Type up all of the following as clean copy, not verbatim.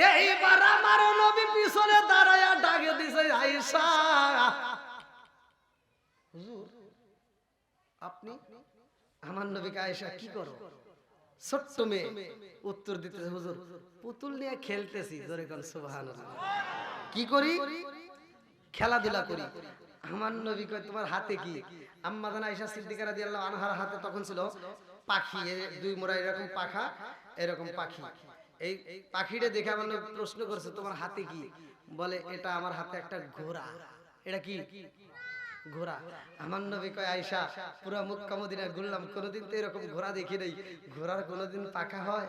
এইবার আমার নবী পিছনে দাঁড়ায়া ডাকে দিছে, আয়েশা হুজুর আপনি? আমার নবীকে আয়েশা কি করো? ছোট্ট মেয়ে উত্তর দিতেছে, হুজুর পুতুল নিয়ে খেলতেছি। জোরে কোন সুবহানাল্লাহ। কি করি? খেলাধুলা করি। আমার নবী কয় তোমার হাতে কি? আম্মা জান আয়েশা সিদ্দিকা রাদিয়াল্লাহু আনহার হাতে তখন ছিল পাখি, দুই মোড়া এরকম পাখা, এরকম পাখি। এই পাখিটা দেখে আমার নবী প্রশ্ন করছে তোমার হাতে কি? বলে এটা আমার হাতে একটা ঘোড়া। এটা কি? ঘোড়া। আমার নবী কয় আয়েশা পুরো মক্কা মদিনা ঘুরলাম, কোনোদিন তো এরকম ঘোড়া দেখি নাই। ঘোড়ার কোনোদিন পাখা হয়?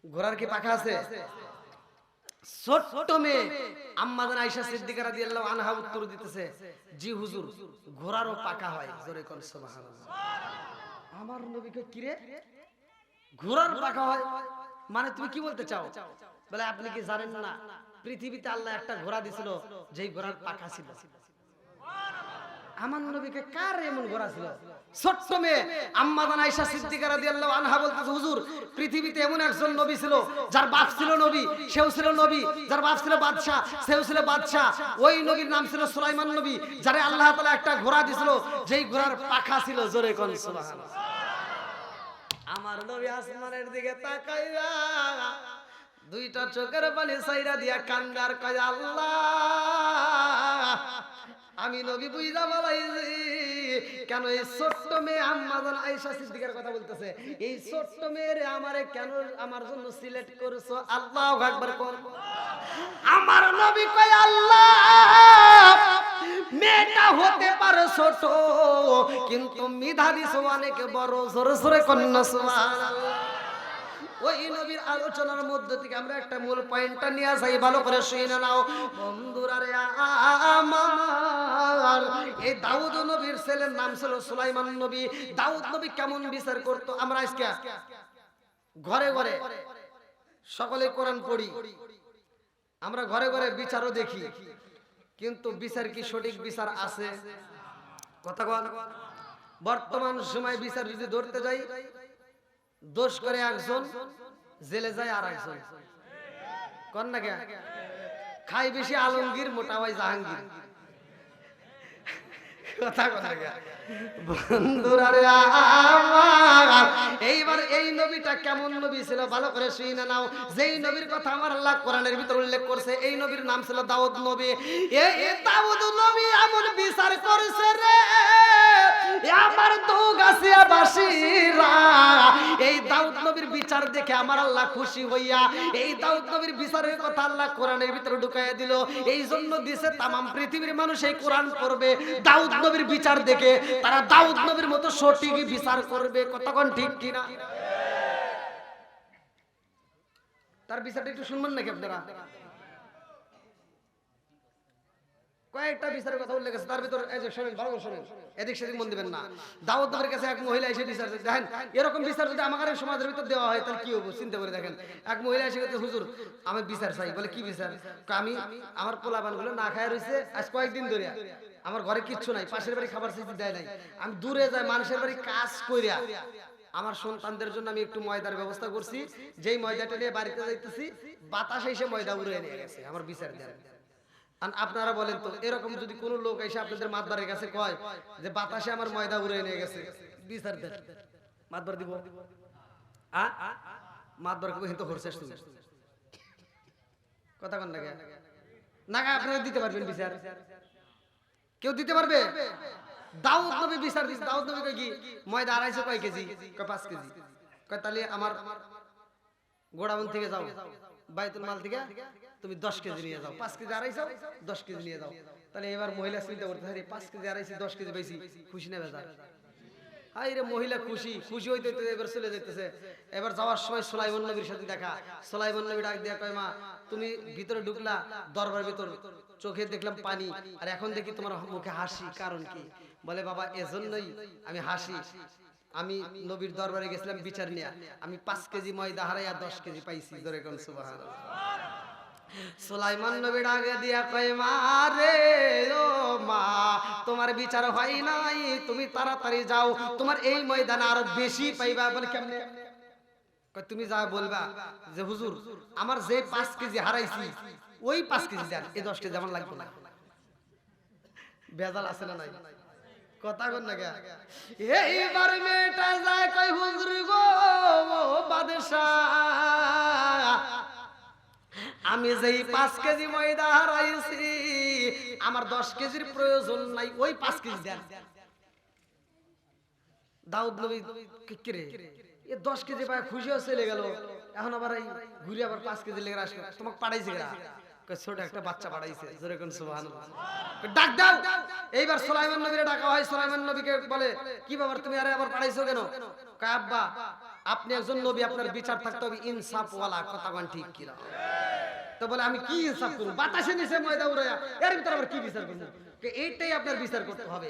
ঘোড়ার কি পাখা আছে? ছোট্ট মেয়ে আম্মা জান আয়েশা সিদ্দিকা রাদিয়াল্লাহু আনহা উত্তর দিতেছে, জি হুজুর ঘোড়ারও পাখা হয়। জোরে কোন সুবহানাল্লাহ। আমার নবী কয় কি রে, ঘোড়ার পাখা হয়? মানে তুমি কি বলতে চাও? বলে আপনি কি জানেন না পৃথিবীতে আল্লাহ একটা ঘোড়া দিছিল যেই ঘোড়ার পাখা ছিল। আমার নবীকে কার এমন ঘোড়া ছিল? ছোট্ট মেয়ে আম্মা জান আয়েশা সিদ্দিকা রাদিয়াল্লাহু আনহা বলতেছে, হুজুর পৃথিবীতে এমন একজন নবী ছিল যার বাপ ছিল নবী, সেও ছিল নবী। যার বাপ ছিল বাদশা, সেও ছিল বাদশা। ওই নবীর নাম ছিল সুলাইমান নবী, যারে আল্লাহ তাআলা একটা ঘোড়া দিছিল যেই ঘোড়ার পাখা ছিল। জোরে কোন সুবহানাল্লাহ। আমার নবী আসমানের দিকে তাকাইয়া দুইটা চোখের পানি ছাইরা দিয়া কান্দার কয় আল্লাহ আমি নবী বুঝা বলাইছি কেন এই ছোট্ট মেয়ে আম্মা জান আয়েশা সিদ্দিকার কথা বলতেছে, এই ছোট্ট মেয়েরে আমারে কেন আমার জন্য সিলেক্ট করেছো? আল্লাহু আকবার কোন। আমার নবী কয় আল্লাহ মেয়েটা হতে পারে ছোট কিন্তু মেধা দিছো অনেক বড়। জোরে জোরে কন্যা সুবহানাল্লাহ। ওই নবীর আলোচনার মধ্যে থেকে আমরা একটা মূল পয়েন্টটা নিয়ে যাই, ভালো করে শুনে নাও বন্ধুরা রে আমার। এই দাউদ নবীর ছেলের নাম ছিল সুলাইমান নবী। দাউদ নবী কেমন বিচার করতো আমরা আজকে ঘরে ঘরে সকলে কোরআন পড়ি, আমরা ঘরে ঘরে বিচারও দেখি, কিন্তু বিচার কি সঠিক বিচার আছে? কথা বল। বর্তমান সময় বিচার যদি ধরতে যাই, দোষ করে একজন, জেলে যায় আর একজন। কোন না কে খাই বেশি আলমগীর, মোটা হয় জাহাঙ্গীর। কথা কথা বন্ধুরা রে আমার, এইবার এই নবীটা কেমন নবী ছিল ভালো করে শুনে নাও। যেই নবীর কথা আমার আল্লাহ কোরআনের ভিতর উল্লেখ করছে, এই নবীর নাম ছিল দাউদ নবী। এই দাউদ নবী এমন বিচার করেছে রে আমার দৌগাছিয়া বাসীরা। এই দাউদ নবীর বিচার দেখে আমার আল্লাহ খুশি হইয়া এই দাউদ নবীর বিচারের কথা আল্লাহ কোরআনের ভিতরে ঢুকাইয়া দিল। এই জন্য দিছে তামাম পৃথিবীর মানুষ এই কোরআন পড়বে, দাউদ নবীর বিচার দেখে তারা দাউদ নবীর মতো সঠিক বিচার করবে। কতক্ষণ ঠিক কিনা? তার বিচারটা একটু শুনবেন নাকি আপনারা? কয়েকটা বিচারের কথা উল্লেখ আছে, তার ভিতর এই যে শুনেন, ভালো শুনেন, এদিক সেদিক মন দিবেন না। দাউদ নবীর কাছে এক মহিলা এসে বিচার দেখেন, এরকম বিচার যদি আমাদের সমাজের ভিতর দেওয়া হয় তাহলে কি হবে চিন্তা করে দেখেন। এক মহিলা এসে বলতে, হুজুর আমি বিচার চাই। বলে কি বিচার? আমি আমার পোলাপানগুলো না খায় রয়েছে আজ কয়েকদিন ধরে, আমার ঘরে কিচ্ছু নাই, পাশের বাড়ি খাবার চাইতে দেয় নাই, আমি দূরে যাই মানুষের বাড়ি কাজ কইরা আমার সন্তানদের জন্য আমি একটু ময়দার ব্যবস্থা করছি, যেই ময়দাটা নিয়ে বাড়িতে যাইতেছি বাতাসে এসে ময়দা উড়ে নিয়ে গেছে, আমার বিচার দেন। আপনারা বলেন তো এরকম যদি কোন লোক এসে আপনাদের মাতবারের কাছে কয় যে বাতাসে আমার ময়দা উড়ে নিয়ে গেছে, বিচার দেন, মাতবার দিব? মাতবার কবে হিত করছিস তুমি? কথা কন না না, আপনারা দিতে পারবেন বিচার? কেউ দিতে পারবে? দাউদ নবী বিচার দিচ্ছে। দাউদ নবী কয় কি ময়দা আড়াইশো কয় কেজি? কয় 5 কেজি। কয় তাহলে আমার গোডাউন থেকে যাও, বাইতুল মাল থেকে তুমি 10 কেজি নিয়ে যাও, 5 কেজি আড়াইশো 10 কেজি নিয়ে যাও। তাহলে এবার মহিলা চিন্তা করতে পারে 5 কেজি আড়াইশো 10 কেজি বেশি, খুশি না বেজার? হাই রে মহিলা খুশি, খুশি হইতে হইতে এবার চলে যেতেছে। এবার যাওয়ার সময় সুলাইমান নবীর সাথে দেখা। সুলাইমান নবী ডাক দিয়া কয়, মা তুমি ভিতরে ঢুকলা দরবার ভিতর, চোখে দেখলাম পানি, আর এখন দেখি তোমার মুখে হাসি, কারণ কি? বলে বাবা এজন্যই আমি হাসি, আমি নবীর দরবারে গেছিলাম বিচার নিয়ে, আমি 5 কেজি ময়দা হারাইয়া 10 কেজি পাইছি। ধরে কোন সুবহানাল্লাহ। সুলাইমান নবী ডাকে দিয়া কয়, মা রে ও মা তোমার বিচার হয় নাই, তুমি তাড়াতাড়ি যাও, তোমার এই ময়দানে আরো বেশি পাইবা। বলে কেমনে? তুমি যা বলবা যে হুজুর আমার যে 5 কেজি হারাইছি ওই 5 কেজি দেন, এই 10 কেজি আমার লাগবে না। বেজাল আছে না নাই? কথা কর না কে? এইবার মেয়েটা যায় কই হুজুর গো বাদশাহ, আমি যেই 5 কেজি ময়দা হারাইছি আমার 10 কেজির প্রয়োজন নাই, ওই 5 কেজি দেন। দাউদ নবী কি রে এ 10 কেজি পায় খুশি হয়ে চলে গেল, এখন আবার এই ঘুরে আবার 5 কেজি লেগে আসলো, তোমাকে পাঠাইছে কেরা? কই ছোট একটা বাচ্চা পাঠাইছে। জোরে কোন সুবহানাল্লাহ। ডাক দাও। এইবার সুলাইমান নবীরে ডাকা হয়। সুলাইমান নবীকে বলে কি ব্যাপার তুমি আরে আবার পাঠাইছো কেন? কয় আব্বা আপনি একজন নবী, আপনার বিচার থাকতে হবে ইনসাফ ওয়ালা, কথা কোন ঠিক কি না? তো বলে আমি কি ইনসাফ করব? বাতাসে নিচে ময়দা উড়ায়া এর ভিতর আবার কি বিচার করব? এইটাই আপনার বিচার করতে হবে।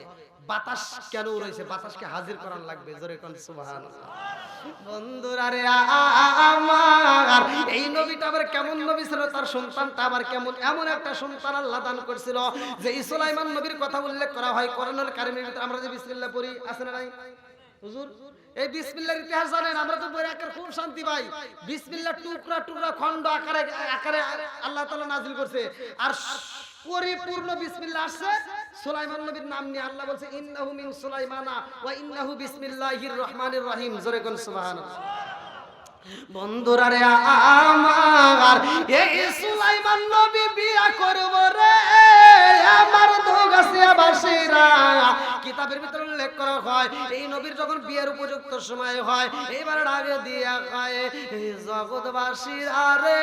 বাতাস কেন উড়াইছে? বাতাসকে হাজির করার লাগবে। জোরে কোন সুবহানাল্লাহ। বন্ধুরা রে আমার এই নবীটা আবার কেমন নবী ছিল, তার সন্তানটা আবার কেমন, এমন একটা সন্তান আল্লাহ দান করেছিল যে সুলাইমান নবীর কথা উল্লেখ করা হয় কোরআনুল কারীমের ভিতরে। আমরা যে বিসমিল্লাহ পড়ি আছে না নাই হুজুর? এই বিসমিল্লাহর ইতিহাস জানেন? আমরা তো পড়ে আকার খুব শান্তি পাই। বিসমিল্লাহ টুকরা টুকরা খন্ড আকারে আকারে আল্লাহ তাআলা নাযিল করছে, আর পরিপূর্ণ বিসমিল্লাহ আসছে সুলাইমান নবীর নাম নিয়ে। আল্লাহ বলছে ইন্নাহু মিন সুলাইমানা ওয়া ইন্নাহু বিসমিল্লাহির রহমানির রহিম। জোরে কোন সুবহানাল্লাহ। বন্ধুরা রে আমার এই সুলাইমান নবী বিয়া করব রে আমার দোগাছিয়া বাসীরা। কিতাবের ভিতরে উল্লেখ করা হয় এই নবীর যখন বিয়ের উপযুক্ত সময় হয় এবার আগে দিয়া কয় জগৎবাসীরা রে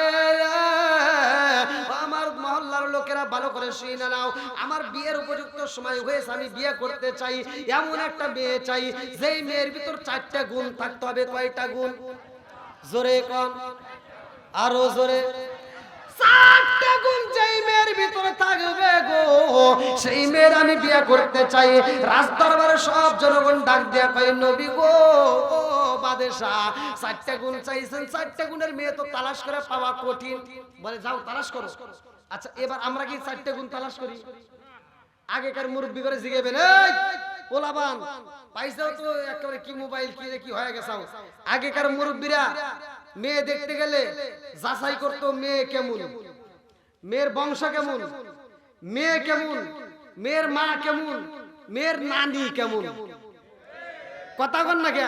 আমার মহল্লার লোকেরা ভালো করে শুনে নাও, আমার বিয়ের উপযুক্ত সময় হয়েছে, আমি বিয়ে করতে চাই, এমন একটা মেয়ে চাই যেই মেয়ের ভিতর 4টা গুণ থাকতে হবে। কয়টা গুণ? জোরে কোন, আরো জোরে। 4টা গুণ যেই মেয়ের ভিতরে থাকবে গো সেই মেয়ের আমি বিয়ে করতে চাই। রাজ দরবারে সব জনগণ ডাক দিয়া কয় নবী গো ও বাদশাহ 4টা গুণ চাইছেন, 4টা গুণের মেয়ে তো তালাশ করে পাওয়া কঠিন। বলে যাও তালাশ করো। আচ্ছা এবার আমরা কি 4টা গুণ তালাশ করি? আগেকার মুরব্বি করে জিগাবেন এই পোলাবান পাইছাও তো একেবারে কি মোবাইল কি হয়ে গেছাও। আগেকার মুরব্বিরা মেয়ে দেখতে গেলে যাচাই করতো মেয়ে কেমন, মেয়ের বংশ কেমন, মেয়ে কেমন, মেয়ের মা কেমন, মেয়ের নানি কেমন। কথা কন না কে?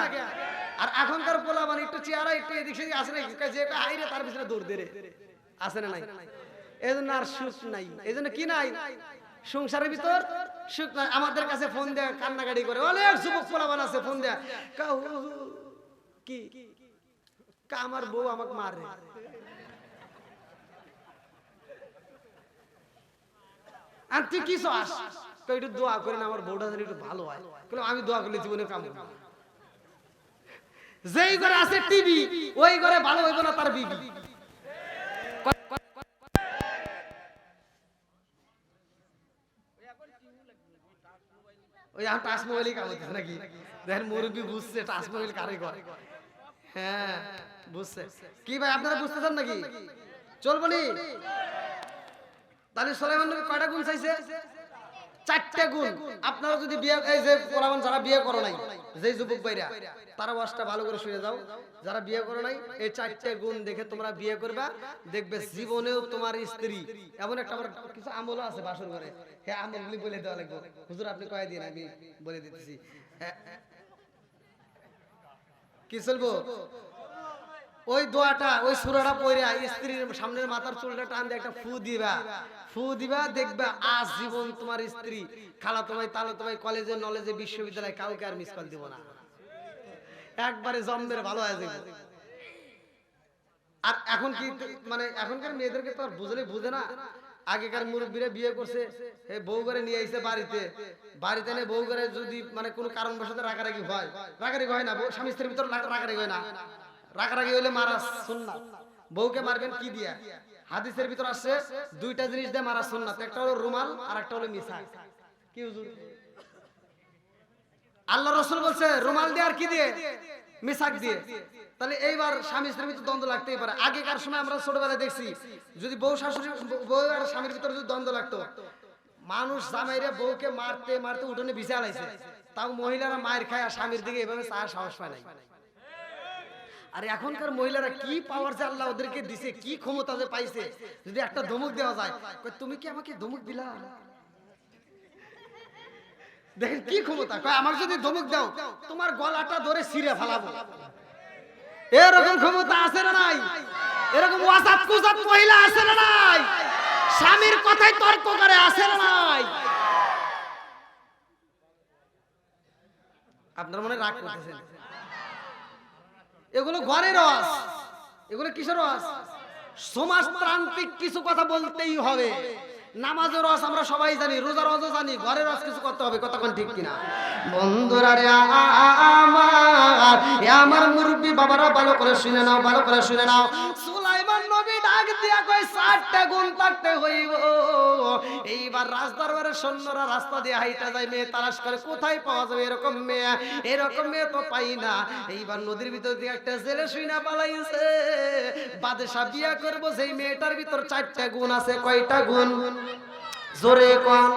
আর এখনকার পোলাবান একটু চেহারা একটু এদিক সেদিক আসে না, যে হাইরে তার পিছনে দৌড় দে রে, আসে না নাই? এজন্য আর সুখ নাই। এজন্য কি নাই? সংসারের ভিতর সুখ নাই। আমাদের কাছে ফোন দেয়া কান্নাকাটি করে অনেক যুবক পোলাবান আছে, ফোন দেয়া কি আমার বউ আমাকে মারে। আর তুই কি চাস? একটু দোয়া করেন আমার বউটা যেন একটু ভালো হয়। আমি দোয়া করলে জীবনে কাম হবে। যেই ঘরে আছে টিভি ওই ঘরে ভালো হইব না তার বিবি। ওই আর টাচ মোবাইলই কাম হচ্ছে নাকি? দেখেন মুরব্বি বুঝছে টাচ মোবাইল কারে করে। হ্যাঁ বুঝছে। কি ভাই আপনারা বুঝতে চান নাকি? চলবো নি? তাহলে সুলাইমান নবী কয়টা গুণ চাইছে? 4টা গুণ। আপনারা যদি বিয়ে, এই যে পোলাপান যারা বিয়ে করো নাই, যেই যুবক ভাইরা তারা ওয়াজটা ভালো করে শুনে যাও, যারা বিয়ে করো নাই এই 4টা গুণ দেখে তোমরা বিয়ে করবা, দেখবে জীবনেও তোমার স্ত্রী এমন একটা। আমার কিছু আমলও আছে বাসর ঘরে, হ্যাঁ আমলগুলি বলে দেওয়া লাগবে। হুজুর আপনি কয় দিন আমি বলে দিতেছি। কি চলবো? ওই দোয়াটা ওই সূরাটা পড়া স্ত্রীর সামনের মাথার চুলটা টান দিয়ে একটা ফু দিবা, ফু দিবা, দেখবা আজ জীবন তোমার স্ত্রী খালাতো ভাই তালাতো ভাই কলেজে নলেজে বিশ্ববিদ্যালয়ে কাউকে আর মিস কল দিব না, একবারে জম্মের ভালো হয়ে যাবে। আর এখন কি মানে এখনকার মেয়েদেরকে তো আর বুঝে না। আগেকার মুরব্বীরা বিয়ে করছে বউ করে নিয়ে আইছে বাড়িতে, বাড়িতে এনে বউ করে যদি মানে কোনো কারণবশত রাগারাগি হয়, রাগারাগি হয় না, স্বামী স্ত্রীর ভিতর রাগারাগি হয় না, রাগারাগি হইলে মারা সুন্নাত। বউকে মারবেন কি দিয়া? হাদিসের ভিতর আসছে 2টা জিনিস দিয়ে মারা সুন্নাত, একটা হলো রুমাল আর একটা হলো মিশাক। কি হুজুর? আল্লাহ রাসূল বলছে রুমাল দিয়ে আর কি দিয়ে? মিশাক দিয়ে। তাহলে এইবার স্বামী স্ত্রীর ভিতর দ্বন্দ্ব লাগতেই পারে। আগেকার সময় আমরা ছোটবেলায় দেখছি যদি বউ শাশুড়ি বউ আর স্বামীর ভিতরে যদি দ্বন্দ্ব লাগতো, মানুষ জামাইরে বউকে মারতে মারতে উঠোনে বিছায় লাইছে, তাও মহিলারা মায়ের খায় আর স্বামীর দিকে এভাবে চাওয়ার সাহস পায় নাই। আর এখনকার মহিলারা কি পাওয়ার যে আল্লাহ ওদেরকে দিছে, কি ক্ষমতা যে পাইছে, যদি একটা ধমক দেওয়া যায়, তুমি কি আমাকে ধমক দিলা? দেখেন কি ক্ষমতা, কয় আমাকে যদি ধমক দাও তোমার গলাটা ধরে ছিঁড়ে ফেলাবো। এরকম ক্ষমতা আছে না নাই? এরকম ওয়াসাত কুজাত মহিলা আছে না নাই? স্বামীর কথায় তর্ক করে আছে না নাই? আপনার মনে রাগ করতেছেন? এগুলো ঘরের ওয়াজ, এগুলো কিসের ওয়াজ? সমাজতান্ত্রিক কিছু কথা বলতেই হবে। নামাজের ওয়াজ আমরা সবাই জানি, রোজার ওয়াজও জানি, ঘরের ওয়াজ কিছু করতে হবে। কতক্ষণ ঠিক কিনা বন্ধুরা রে আমার মুরব্বি বাবারা, ভালো করে শুনে নাও, ভালো করে শুনে নাও। সুলাইমান নবী ডাক দিয়া কই 4টা গুণ থাকতে হইব। এইবার রাজদরবারের সৈন্যরা রাস্তা দিয়ে হাইটা যায়, মেয়ে তালাশ করে কোথায় পাওয়া যাবে এরকম মেয়ে। এরকম মেয়ে তো পাই না। এইবার নদীর ভিতর দিয়ে একটা ছেলে শুইনা পালাইছে। বাদশা বিয়া করব, যেই মেয়েটার ভিতর 4টা গুণ আছে। কয়টা গুণ? জোরে কোন।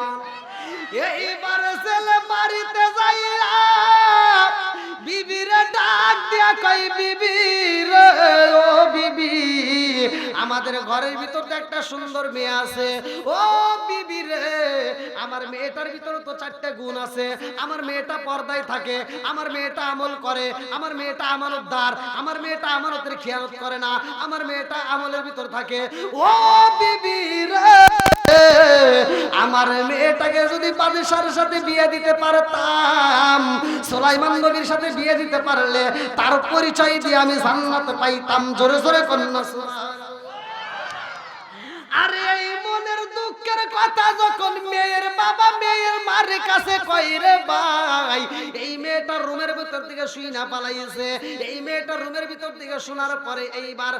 এইবার ছেলে বাড়িতে যাইয়া বিবিরে ডাক দিয়া কই, বিবি রে ও বিবি, আমাদের ঘরের ভিতর তো একটা সুন্দর মেয়ে আছে। ও বিবি রে, আমার মেয়েটার ভিতর তো 4টা গুণ আছে। আমার মেয়েটা পর্দায় থাকে, আমার মেয়েটা আমল করে, আমার মেয়েটা আমানতদার, আমার মেয়েটা আমানতের খেয়ানত করে না, আমার মেয়েটা আমলের ভিতর থাকে। ও বিবি রে, আমার মেয়েটাকে যদি বাদশার সাথে বিয়ে দিতে পারতাম, সুলাইমান নবীর সাথে বিয়ে দিতে পারলে তার পরিচয় দিয়ে আমি জান্নাত পাইতাম। জোরে জোরে কন্যা সুবহানাল্লাহ। আরে এই মনের দুঃখের কথা যখন মেয়ের বাবা মেয়ের মার কাছে কই, রে ভাই এই মেয়েটার রুমের ভিতর থেকে শুইনা পালাইছে। এই মেয়েটার রুমের ভিতর থেকে শোনার পরে এইবার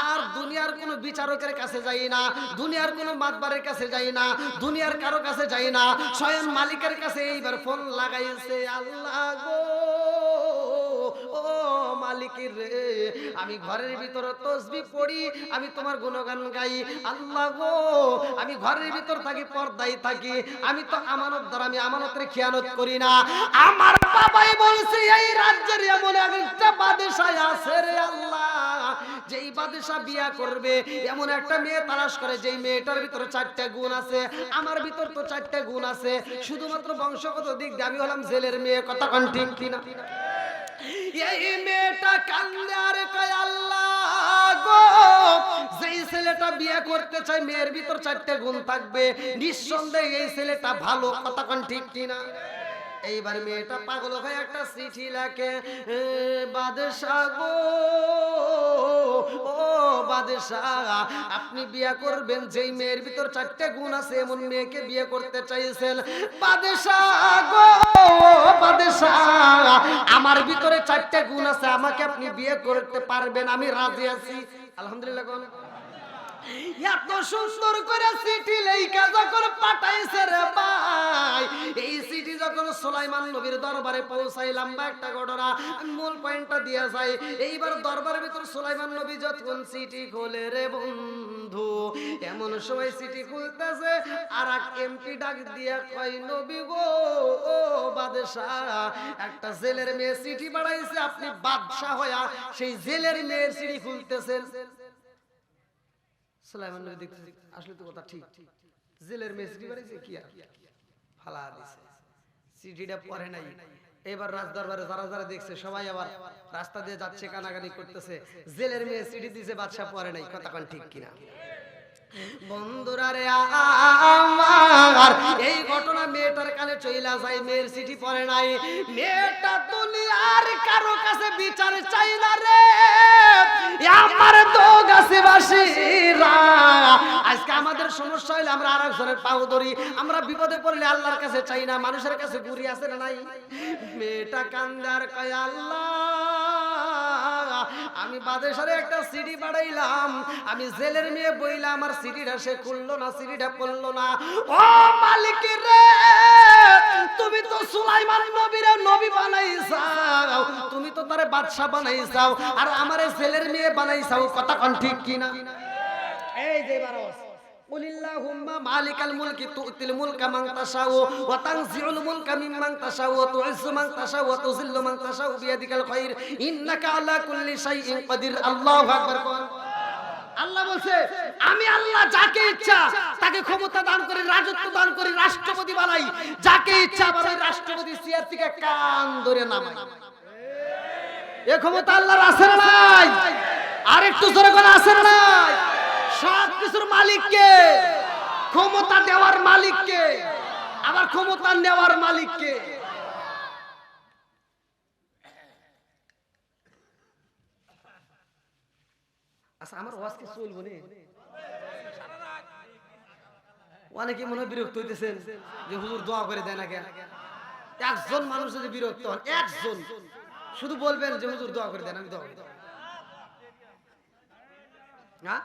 আর দুনিয়ার কোনো বিচারকের কাছে যাই না, দুনিয়ার কোনো মাতবারের কাছে যাই না, দুনিয়ার কারো কাছে যাই না, স্বয়ং মালিকের কাছে এইবার ফোন লাগাইছে। আল্লাহ গো, ও মালিকের রে, আমি ঘরের ভিতর তাসবিহ পড়ি, আমি তোমার গুণগান গাই। আল্লাহ গো, আমি ঘরের ভিতর থাকি, পর্দায় থাকি, আমি তো আমানতদার, আমি আমানতের খেয়ানত করি না। আমার বাবাই বলছে এই রাজ্যের এমন একটা বাদশা আছে রে আল্লাহ, যেই বাদশা বিয়া করবে এমন একটা মেয়ে তালাশ করে, যেই মেয়েটার ভিতরে 4টা গুণ আছে। আমার ভিতর তো 4টা গুণ আছে, শুধুমাত্র বংশগত দিক দিয়ে আমি হলাম জেলের মেয়ে। কথা কোন ঠিক কিনা? এই মেয়েটা কান্দে আর কয়, আল্লাহ গো, যেই ছেলেটা বিয়ে করতে চায় মেয়ের ভিতর 4টা গুণ থাকবে, নিঃসন্দেহে এই ছেলেটা ভালো। কথা কোন ঠিক কিনা? এইবার মেয়েটা পাগল হয়ে একটা চিঠি লেখে, বাদশা গো, ও বাদশা, আপনি বিয়ে করবেন, যেই মেয়ের ভিতর 4টা গুণ আছে এমন মেয়েকে বিয়ে করতে চাইছেন। বাদশা গো, বাদশা, আমার ভিতরে 4টা গুণ আছে, আমাকে আপনি বিয়ে করতে পারবেন, আমি রাজি আছি। আলহামদুলিল্লাহ। কোন এত সুন্দর করে চিঠি লেখা যখন পাঠাইছে রে ভাই, এই চিঠি যখন সুলাইমান নবীর দরবারে পৌঁছাইলাম, বা একটা ঘটনা মূল পয়েন্টটা দিয়ে যায়। এইবার দরবারের ভিতর সুলাইমান নবী যখন চিঠি খোলে রে বন্ধু, এমন সময় চিঠি খুলতেছে আর এক এমপি ডাক দিয়া কয়, নবী গো, ও বাদশাহ, একটা জেলের মেয়ে চিঠি পাঠাইছে, আপনি বাদশাহ হইয়া সেই জেলের মেয়ের চিঠি খুলতেছেন। সুলাইমান নবী দেখতেছে আসলে তো কথা ঠিক, জেলের মেয়ে চিঠি পাঠাইছে, কি আর ফালা দিছে, চিঠিটা পড়ে নাই। এবার রাজদরবারে যারা যারা দেখছে সবাই আবার রাস্তা দিয়ে যাচ্ছে, কানাকানি করতেছে, জেলের মেয়ে চিঠি দিছে, বাদশা পড়ে নাই। কথা কোন ঠিক কিনা? বন্ধুরা রে আমার, এই ঘটনা মেয়েটার কানে চইলা যায়, মেয়ের চিঠি পড়ে নাই। মেয়েটা দুনিয়ার কারো কাছে বিচার চাই না রে আমার তো গাছেবাসীরা। আজকে আমাদের সমস্যা হইলে আমরা আরেকজনের পাও ধরি, আমরা বিপদে পড়লে আল্লাহর কাছে চাই না, মানুষের কাছে ঘুরি। আছে না নাই? মেয়েটা কান্দার কয়, আল্লাহ, আমি বাদেশারে একটা সিডি পাঠাইলাম, আমি জেলের মেয়ে বইলা আমার সিডিটা সে খুললো না, সিডিটা পড়লো না। ও মালিক রে, তুমি তো সুলাইমান নবীরে নবী বানাইছাও, তুমি তো তারে বাদশা বানাইছাও, আর আমারে জেলের মেয়ে বানাইছাও। কথা কোন ঠিক কিনা? এই যে বারোস কুলিল্লাহুম্মা মালিকাল মুলকি তু'তিল মুলকা মান তাশাউ ওয়া তানজিউল মুলকা মিম্মান তাশাউ ওয়া তু'ইজ্জু মান তাশাউ ওয়া তুযিল্লু মান তাশাউ বিয়াদিকাল খায়র ইন্নাকা আলা কুল্লি শাইইন কাদির। আল্লাহু আকবার। আল্লাহ বলছে আমি আল্লাহ যাকে ইচ্ছা তাকে ক্ষমতা দান করি, রাজত্ব দান করি, রাষ্ট্রপতি বানাই। যাকে ইচ্ছা আবার ওই রাষ্ট্রপতি চেয়ার থেকে কান ধরে নামাই। এই ক্ষমতা আল্লাহর আছে না নাই? আর একটু জোরে করে আছে না নাই? সব কিছুর মালিক কে? ক্ষমতা দেওয়ার মালিক কে? আবার ক্ষমতা নেওয়ার মালিক কে? আচ্ছা আমার ওয়াজ কি চলবো না? অনেকে মনে হয় বিরক্ত হইতেছেন যে হুজুর দোয়া করে দেয় না কেন? একজন মানুষ যদি বিরক্ত হন, একজন শুধু বলবেন যে হুজুর দোয়া করে দেন, আমি দোয়া করে দেব। হ্যাঁ,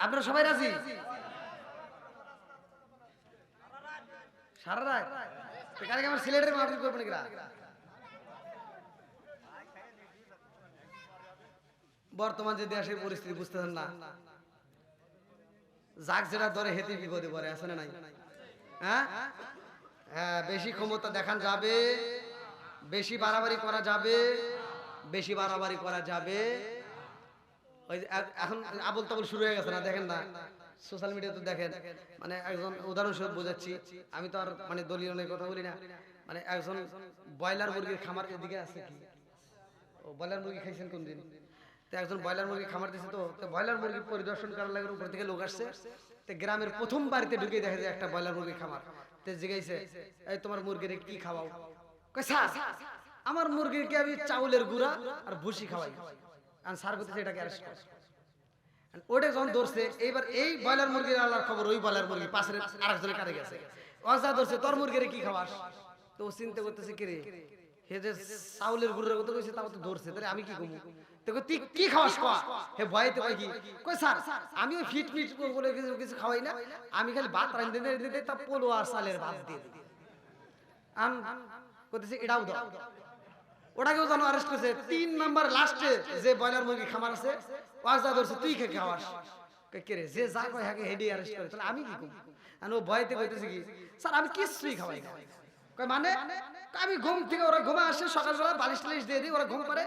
আপনারা সবাই রাজি? সারা রাত এখানে আমার সিলেটের মাহফিল করবেন কিনা? বর্তমান যে দেশের পরিস্থিতি বুঝতেছেন না, যাক যেটা ধরে হেতে বিপদে পড়ে, আছে না নাই? হ্যাঁ হ্যাঁ, বেশি ক্ষমতা দেখান যাবে, বেশি বাড়াবাড়ি করা যাবে, বেশি বাড়াবাড়ি করা যাবে। ওই এখন আবল তাবল শুরু হয়ে গেছে না, দেখেন না সোশ্যাল মিডিয়া তো দেখেন। মানে একজন উদাহরণস্বরূপ বোঝাচ্ছি, আমি তো আর মানে দলীয় কথা বলি না। মানে একজন ব্রয়লার মুরগির খামার এদিকে আছে কি, ও ব্রয়লার মুরগি খাইছেন কোন দিন? তো একজন ব্রয়লার মুরগি খামার দিছে, তো ব্রয়লার মুরগি পরিদর্শন করার লাগে উপর থেকে লোক আসছে। তো গ্রামের প্রথম বাড়িতে ঢুকে দেখা যায় একটা ব্রয়লার মুরগি খামার। তো জিজ্ঞাসা, এই তোমার মুরগির কি খাওয়াও? কয় স্যার আমার মুরগিকে আমি চাউলের গুঁড়া আর ভুসি খাওয়াই। আর স্যার বলতেছে এটাকে অ্যারেস্ট কর। ওটা যখন ধরছে, এইবার এই ব্রয়লার মুরগির আল্লাহর খবর, ওই ব্রয়লার মুরগি পাশের আরেকজনের কাছে গেছে, ওজা ধরছে তোর মুরগির কি খাওয়াস? তো ও চিন্তা করতেছে কি রে, হে যে চাউলের গুঁড়ার কথা কইছে তাও তো ধরছে, তাহলে আমি কি কমু? তো তুই কি খাওয়াস? কয়া হে ভয়তে কয় কি, কই স্যার আমি ওই ফিট ফিট বলে কিছু খাওয়াই না, আমি খালি ভাত রাঁধতে দিতে তা পোলো আর চালের ভাত দিয়ে দিই। আম করতেছে এটাও দাও। ওটাকেও জানো অ্যারেস্ট করেছে। 3 নাম্বার লাস্টে যে ব্রয়লার মুরগি খামার আছে ওয়াজা ধরছে তুই কে খাওয়াস? কে রে যে যা কয় হাকে হেডি অ্যারেস্ট করে, তাহলে আমি কি করব? আর ও ভয়তে কইতেছে কি, স্যার আমি কিছুই খাওয়াই না। কয় মানে? আমি ঘুম থেকে, ওরা ঘুমা আসে সকালবেলা বালিশ টালিশ দিয়ে দিই, ওরা ঘুম পারে,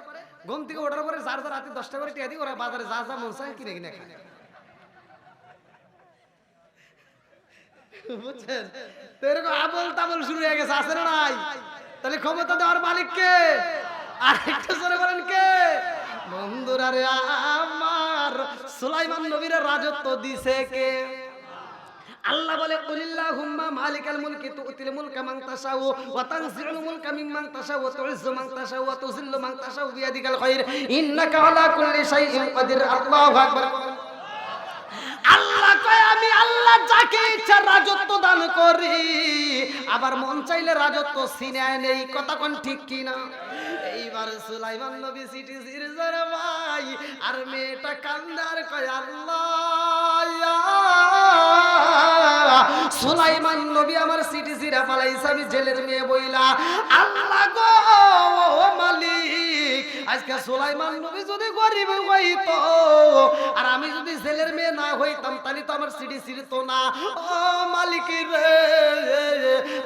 ঘুম থেকে ওঠার পরে যার যার রাতে 10টা করে টিয়া দিই, ওরা বাজারে যা যা মন চায় কিনে কিনে খায়। বুঝছেন? তো এরকম আবল তাবল শুরু হয়ে গেছে, আছে না নাই? তাহলে ক্ষমতা দেওয়ার মালিক কে? আর একটু জোরে বলেন কে? বন্ধুরা রে আমার, সুলাইমান নবীর রাজত্ব দিছে কে? আল্লাহ বলে কুলিল্লাহুম্মা মালিকাল মুলকি তু'তিল মুলকা মান তাশাউ ওয়া তানজিউল মুলকা মিম্মান তাশাউ ওয়া তু'ইজ্জু মান তাশাউ ওয়া তুযিল্লু মান তাশাউ বিয়াদিকাল খায়র ইন্নাকা আলা কুল্লি শাইইন কাদির। আল্লাহু আকবার। আল্লাহ কয় আমি আল্লাহ যাকে ইচ্ছা রাজত্ব দান করি, আবার মন চাইলে রাজত্ব ছিনায় নেই। কথা কোন ঠিক কি না? এইবার সুলাইমান নবী সিটি সিরজার ভাই আর মেয়েটা কান্দার কয় আল্লাহ, সুলাইমান নবী আমার সিটি সিরা পালাইছে, আমি জেলের মেয়ে বইলা। আল্লাহ গো মালিক, আজকে সুলাইমান নবী যদি গরিব হইতো আর আমি যদি জেলের মেয়ে না হইতাম, তাহলে তো আমার সিটি সিরতো না। ও মালিক রে,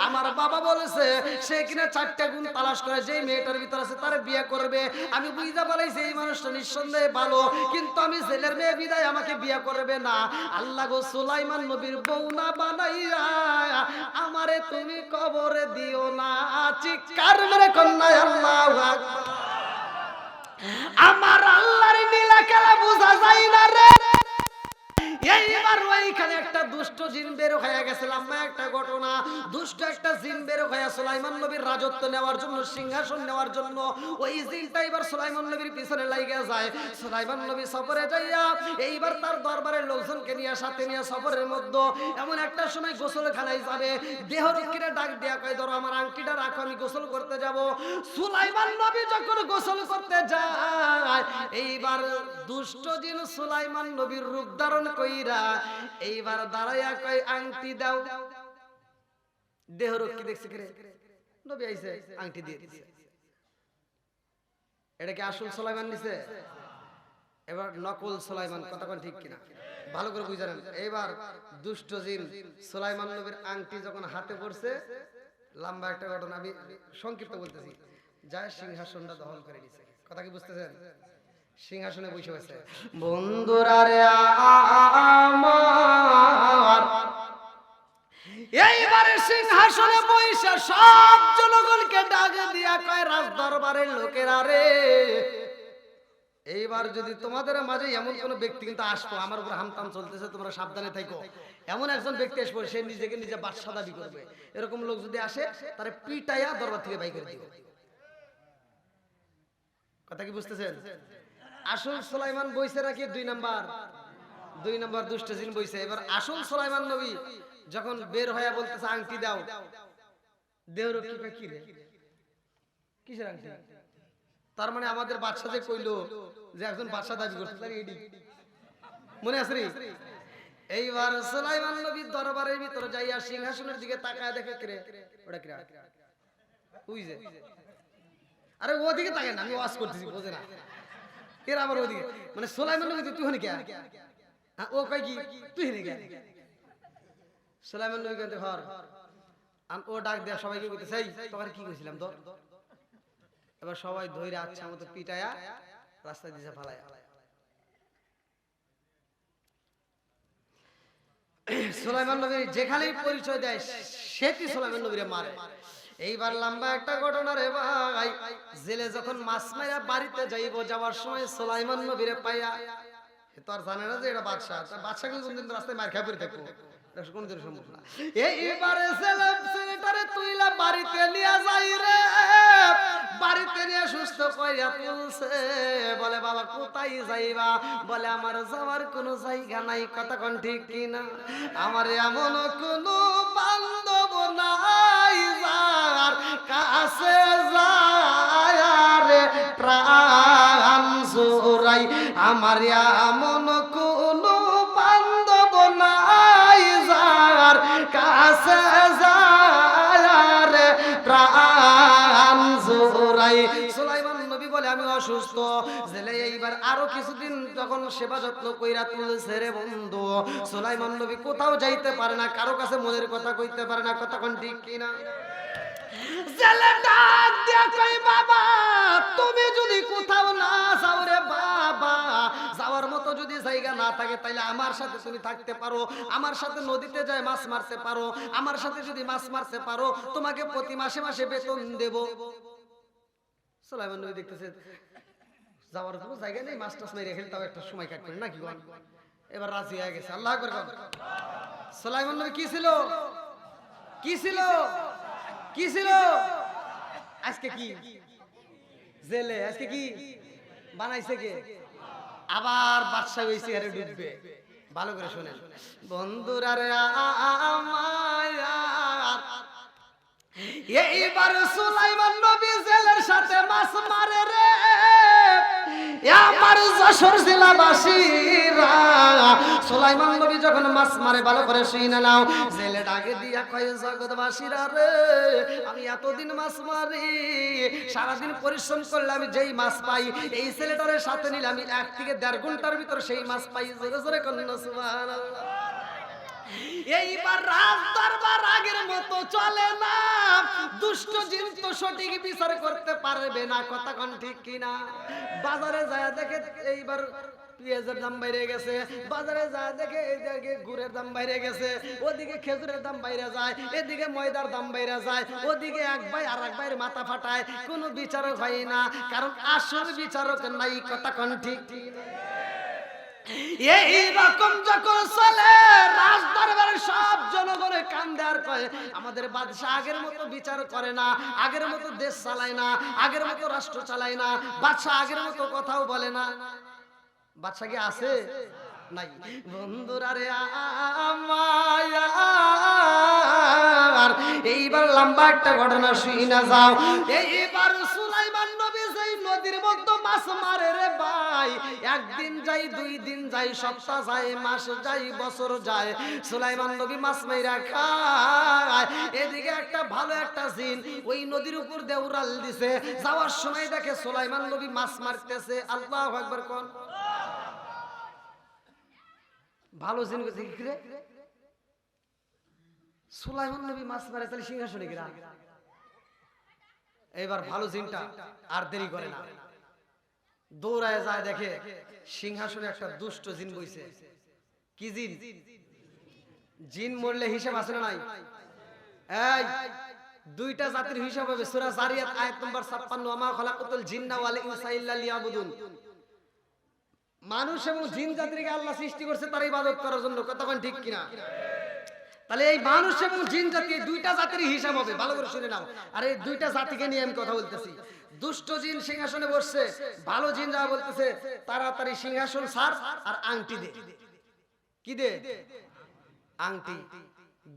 আমার বাবা বলেছে সে কিনা 4টা গুণ তালাশ করে, যেই মেয়েটার ভিতর আছে তার বিয়ে করবে। আমি বুঝতে পারছি এই মানুষটা নিঃসন্দেহে ভালো, কিন্তু আমি জেলের মেয়ে বিদায় আমাকে বিয়ে করবে না। আল্লাহ গো সুলাইমান নবীর বউ না বানাইয়া আমারে তুমি কবরে দিও না। চিৎকার মেরে কন্যা আল্লাহু আকবার। আমার আল্লাহর নীলা খেলা বোঝা যায় না রে। এইবার ওইখানে একটা দুষ্ট জিন বের হয়ে গেছে। লম্বা একটা ঘটনা, দুষ্ট একটা জিন বের হয়ে সুলাইমান নবীর রাজত্ব নেওয়ার জন্য, সিংহাসন নেওয়ার জন্য ওই জিনটা এবার সুলাইমান নবীর পিছনে লাগিয়ে যায়। সুলাইমান নবী সফরে যাইয়া এইবার তার দরবারের লোকজনকে নিয়ে সাথে নিয়ে সফরের মধ্যে এমন একটা সময় গোসলখানায় যাবে, দেহরক্ষীরা ডাক দেয়া কয় ধরো আমার আংটিটা রাখো, আমি গোসল করতে যাব। সুলাইমান নবী যখন গোসল করতে যায়, এইবার দুষ্ট জিন সুলাইমান নবীর রূপ ধারণ কইরা এইবার দাঁড়াইয়া কয় আংটি দাও। দেহরক্ষী দেখছে কি রে, নবী আইছে আংটি দিয়ে দিছে। এটা কি আসল সুলাইমান নিছে? এবার নকল সুলাইমান, কথা কোন ঠিক কিনা ভালো করে বুঝে নেন। এবার দুষ্ট জিন সুলাইমান নবীর আংটি যখন হাতে পড়ছে, লম্বা একটা ঘটনা, আমি সংক্ষিপ্ত বলতেছি, যায় সিংহাসনটা দখল করে নিছে। কথা কি বুঝতেছেন? সিংহাসনে বসে আছে। বন্ধুরা রে আমার, এইবারে সিংহাসনে বসে সব জনগণকে ডাক দিয়া কয়, রাজ দরবারের লোকেরা রে, এইবার যদি তোমাদের মাঝে এমন কোন ব্যক্তি কিন্তু আসবো, আমার উপর হামতাম চলতেছে, তোমরা সাবধানে থাকো, এমন একজন ব্যক্তি আসবো সে নিজেকে নিজে বাদশা দাবি করবে, এরকম লোক যদি আসে তারে পিটাইয়া দরবার থেকে বাই করে দিও। কথা কি বুঝতেছেন? আসল সুলাইমান বইছে নাকি দুই নাম্বার দুষ্ট জিন বইছে। এবার আসল সুলাইমান নবী যখন বের হয়ে বলতেছে আংটি দাও, দেহরক্ষী কি রে, কিসের আংটি? তার মানে আমাদের বাদশা যে কইলো যে একজন বাদশা দাবি করতে, মনে আছে রে? এইবার সুলাইমান নবী দরবারের ভিতরে যাইয়া সিংহাসনের দিকে তাকায় দেখে, কে রে ওটা? কি ওই যে, আরে ওদিকে তাকায় না, আমি ওয়াজ করতেছি, বোঝে না এর আবার ওদিকে, মানে সুলাইমান নবী তুই হনি কে? ও কয় কি তুই হনি কে? সুলাইমান নবী কইতে ঘর ও ডাক দেয়া সবাইকে কইতেছে, এই তোমার কি কইছিলাম তো? এবার সবাই ধইরে আচ্ছা মতো পিটায়া রাস্তায় দিছে ফালায়া। সুলাইমান নবী যেখানেই পরিচয় দেয় সেটি সুলাইমান নবীরে মারে। এইবার লম্বা একটা ঘটনা রে ভাই, জেলে যখন মাছ মাইরা বাড়িতে যাইব, যাওয়ার সময় সুলাইমান নবীরে পাইয়া, তো আর জানে না যে এটা বাদশা, বাদশাকে কোনদিন রাস্তায় মার খাই পড়ে থাকবো, কোনদিন সম্ভব না। এইবারে ছেলেটারে তুইলা বাড়িতে নিয়ে যাই রে, বাড়িতে নিয়ে সুস্থ কইরা তুলছে, বলে বাবা কোথায় যাইবা? বলে আমার যাওয়ার কোনো জায়গা নাই। কথা কোন ঠিক কিনা? আমার এমন কোনো বান্ধব নাই যার কাছে যায় রে প্রাণ জোড়াই, আমার এমন কোনো বান্ধব নাই যার কাছে যায় রে প্রাণ জোড়াই। সুলাইমান নবী বলে আমি অসুস্থ। জেলে এইবার আরো কিছুদিন যখন সেবা যত্ন কইরা তুলছে রে বন্ধু, সুলাইমান নবী কোথাও যাইতে পারে না, কারো কাছে মনের কথা কইতে পারে না। কথা কোন ঠিক কিনা? জেলে ডাক দিয়া কই, বাবা তুমি যদি কোথাও না যাও রে বাবা, যাওয়ার মতো যদি জায়গা না থাকে তাইলে আমার সাথে তুমি থাকতে পারো, আমার সাথে নদীতে যায় মাছ মারতে পারো, আমার সাথে যদি মাছ মারতে পারো তোমাকে প্রতি মাসে মাসে বেতন দেব। সুলাইমান নবী দেখতেছে যাওয়ার কোনো জায়গা নেই, মাছ টাছ মেরে খেলে তাও একটা সময় কাটবে নাকি? এবার রাজি হয়ে গেছে। আল্লাহ আকবার। সুলাইমান নবী কি ছিল? কি ছিল? কি ছিল? আজকে কি জেলে, আজকে কি বানাইছে কে? আবার বাদশা হইছে, আরে ডুববে। ভালো করে শুনেন বন্ধুরা রে আমার, এইবার সুলাইমান নবী জেলের সাথে মাছ মারে রে, আমার যশোর জেলাবাসীরা। সুলাইমান নবী যখন মাছ মারে ভালো করে শুনে নাও, জেলে ডাকে দিয়া কয়, জগৎবাসীরা রে, আমি এতদিন মাছ মারি, সারাদিন পরিশ্রম করলে আমি যেই মাছ পাই, এই ছেলেটার সাথে নিলে আমি 1 থেকে 1.5 ঘন্টার ভিতর সেই মাছ পাই। জোরে জোরে কন্যা সুবহানাল্লাহ। এইবার রাজ দরবার আগের মতো চলে না, দুষ্ট জিন তো সঠিক বিচার করতে পারবে না। কথা কোন ঠিক কিনা? বাজারে যায় দেখে এইবার পেঁয়াজের দাম বাইরে গেছে, বাজারে যায় দেখে এইদিকে গুড়ের দাম বাইরে গেছে, ওদিকে খেজুরের দাম বাইরে যায়, এদিকে ময়দার দাম বাইরে যায়, ওদিকে এক ভাই আর এক ভাইয়ের মাথা ফাটায়, কোনো বিচারক হয় না, কারণ আসল বিচারক নাই। কথা কোন ঠিক কিনা? এইরকম যখন চলে, রাজ দরবারের সব জনগণের কান্দে আর কয়, আমাদের বাদশা আগের মতো বিচার করে না, আগের মতো দেশ চালায় না, আগের মতো রাষ্ট্র চালায় না, বাদশা আগের মতো কথাও বলে না। বাদশা কি আছে? নাই। বন্ধুরা রে আমার, এইবার লম্বা একটা ঘটনা শুনে যাও। এইবার সুলাইমান নবী যেই নদীর মধ্যে মাছ মারে রে ভাই, একদিন যাই, 2 দিন যাই, সপ্তাহ যায়, মাস যায়, বছর যায়, সুলাইমান নবী মাছ মাইরা খায়। এদিকে একটা ভালো একটা জিন ওই নদীর উপর দিয়ে উড়াল দিছে, যাওয়ার সময় দেখে সুলাইমান নবী মাছ মারতেছে। আল্লাহু আকবার কোন। ভালো জিন কইছে কি রে সুলাইমান নবী মাছ মারে তাহলে সিংহাসনে গিরা এবার ভালো জিনটা আর দেরি করে না দৌড়ায় যায় দেখে সিংহাসনে একটা দুষ্ট জিন বইছে কি জিন জিন মরলে হিসাব আছে না নাই এই দুইটা জাতির হিসাব হবে সূরা জারিয়াত আয়াত নাম্বার 56 আমা খলাকাতুল জিন্না ওয়াল ইনসা ইল্লা লিয়াবুদুন মানুষ এবং জিন জাতিকে আল্লাহ সৃষ্টি করছে তার ইবাদত করার জন্য কতক্ষণ ঠিক কিনা তাহলে এই মানুষ এবং জিন জাতি দুইটা জাতির হিসাব হবে ভালো করে শুনে নাও আর এই দুইটা জাতিকে নিয়ে আমি কথা বলতেছি দুষ্ট জিন সিংহাসনে বসছে ভালো জিন যা বলতেছে তাড়াতাড়ি সিংহাসন ছাড় আর আংটি দে কি দে আংটি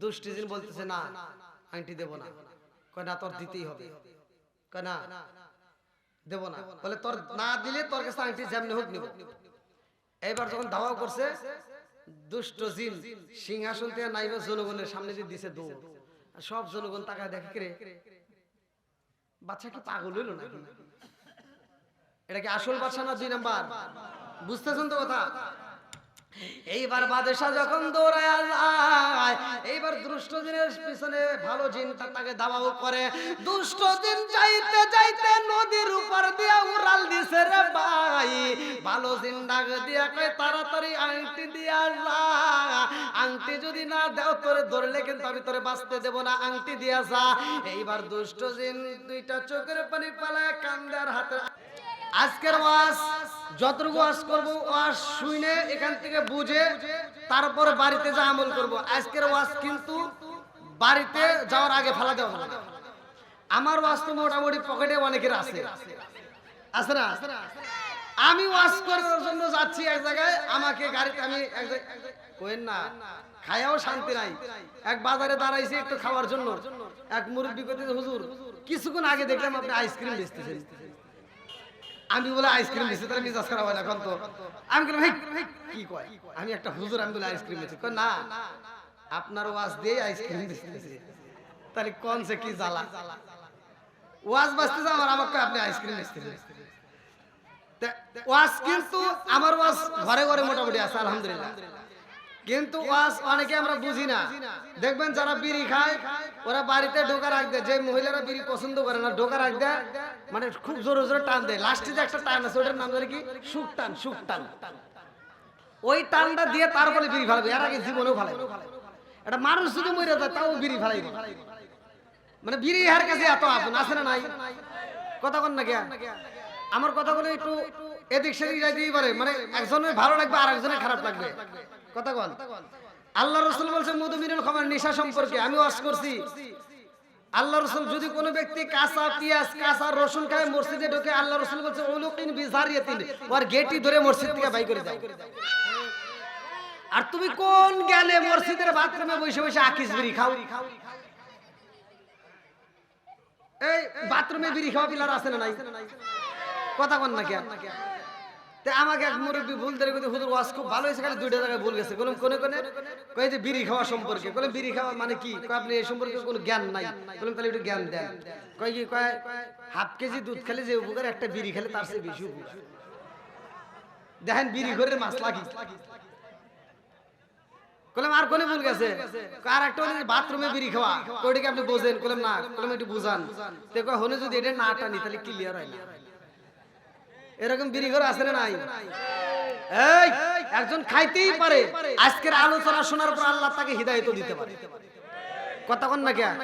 দুষ্ট জিন বলতেছে না আংটি দেব না কয় না তোর দিতেই হবে কয় না দেব না বলে তোর না দিলে তোর কাছে আংটি যেমনি হোক নিব এবার যখন দাওয়া করছে দুষ্ট জিন সিংহাসন থেকে নাইবা জনগণের সামনে দিয়ে দিছে দৌড় সব জনগণ তাকায় দেখে রে বাচ্চা কি পাগল হইল নাকি এটা কি আসল বাচ্চা না দুই নাম্বার বুঝতেছেন তো কথা এইবার বাদশা যখন দৌড়ায় যায় এইবার দুষ্ট জিনের পিছনে ভালো জিনটা তাকে দাবাও করে দুষ্ট জিন যাইতে যাইতে নদীর উপর দিয়া উড়াল দিছে রে ভাই ভালো জিন ডাক দিয়া কয় তাড়াতাড়ি আংটি দিয়া যা আংটি যদি না দাও তোরে ধরলে কিন্তু আমি তোরে বাঁচতে দেব না আংটি দিয়া যা এইবার দুষ্ট জিন দুইটা চোখের পানি পালায় কান্দে আর হাতে আজকের ওয়াজ যতটুকু ওয়াজ করব ওয়াজ শুনে এখান থেকে বুঝে তারপর বাড়িতে যা আমল করব আজকের ওয়াজ কিন্তু বাড়িতে যাওয়ার আগে ফেলা দেওয়া হবে আমার ওয়াজ তো মোটামুটি পকেটে অনেকের আছে আছে না আমি ওয়াজ করার জন্য যাচ্ছি এক জায়গায় আমাকে গাড়িতে আমি এক জায়গায় কইেন না খায়াও শান্তি নাই এক বাজারে দাঁড়াইছি একটু খাওয়ার জন্য এক মুরব্বি কইতেছে হুজুর কিছুক্ষণ আগে দেখলাম আপনি আইসক্রিম বেচতেছেন আমি বলে আইসক্রিম দিছি তার মিজাজ খারাপ হয় না এখন তো আমি বললাম ভাই কি কয় আমি একটা হুজুর আমি বলে আইসক্রিম দিছি কই না আপনার ওয়াজ দিয়ে আইসক্রিম দিছি তাহলে কোন সে কি জ্বালা ওয়াজ বাজতেছে আমার আমাকে আপনি আইসক্রিম দিছেন ওয়াজ কিন্তু আমার ওয়াজ ঘরে ঘরে মোটামুটি আছে আলহামদুলিল্লাহ কিন্তু ওয়াজ অনেকে আমরা বুঝি না দেখবেন যারা বিড়ি খায় ওরা বাড়িতে ঢোকা রাখ দেয় যে মহিলারা বিড়ি পছন্দ করে না ঢোকা রাখ দেয় মানে খুব জোরে জোরে টান দেয় লাস্টে যে একটা টান আছে ওটার নাম ধরে কি সুখ টান ওই টানটা দিয়ে তারপরে বিড়ি ফেলাবে এর আগে জীবনেও ফেলাবে এটা মানুষ যদি মরে যায় তাও বিড়ি ফেলাইবে মানে বিড়ি হার কাছে এত আপন আছে না নাই কথা কন না কেন আমার কথাগুলো একটু এদিক সেদিক যাইতেই পারে মানে একজনের ভালো লাগবে আর একজনের খারাপ লাগবে কথা কন আল্লাহ রাসূল বলেছেন মধুমিনুল খামার নেশা সম্পর্কে আমি ওয়াজ করছি আল্লাহ রাসূল যদি কোনো ব্যক্তি কাঁচা পেঁয়াজ কাঁচা রসুন খায় মসজিদে ঢোকে আল্লাহ রাসূল বলেছে উলুকিন বিজারিয়াতিন ওর গেটই ধরে মসজিদ থেকে বাইর করে দাও আর তুমি কোন গেলে মসজিদের বাথরুমে বসে বসে আকিস বিড়ি খাও এই বাথরুমে বিড়ি খাওয়া পিলার আছে না নাই কথা কন না কেন তে আমাকে এক মুরব্বি ভুল ধরে কইতে হুজুর ওয়াজ খুব ভালো হইছে খালি দুইটা জায়গায় ভুল গেছে কোন কই যে বিড়ি খাওয়া সম্পর্কে কই বিড়ি খাওয়া মানে কি কই আপনি এই সম্পর্কে কোনো জ্ঞান নাই বললাম তাহলে একটু জ্ঞান দেন কই কি কয় হাফ কেজি দুধ খেলে যে উপকার একটা বিড়ি খেলে তার চেয়ে বেশি উপকার দেখেন বিড়ি ঘরের মাসলা কি কইলাম আর কোনে ভুল গেছে আর একটা হলো বাথরুমে বিড়ি খাওয়া কইটাকে আপনি বোঝেন কইলাম না কইলাম একটু বুঝান তে কয় হনে যদি এটা না টানি তাহলে ক্লিয়ার হয় না এরকম বিড়ি ঘর আছে না নাই এই একজন খাইতেই পারে আজকের আলোচনা শোনার পর আল্লাহ তাকে হিদায়াত দিতে পারে কথা কোন না কেন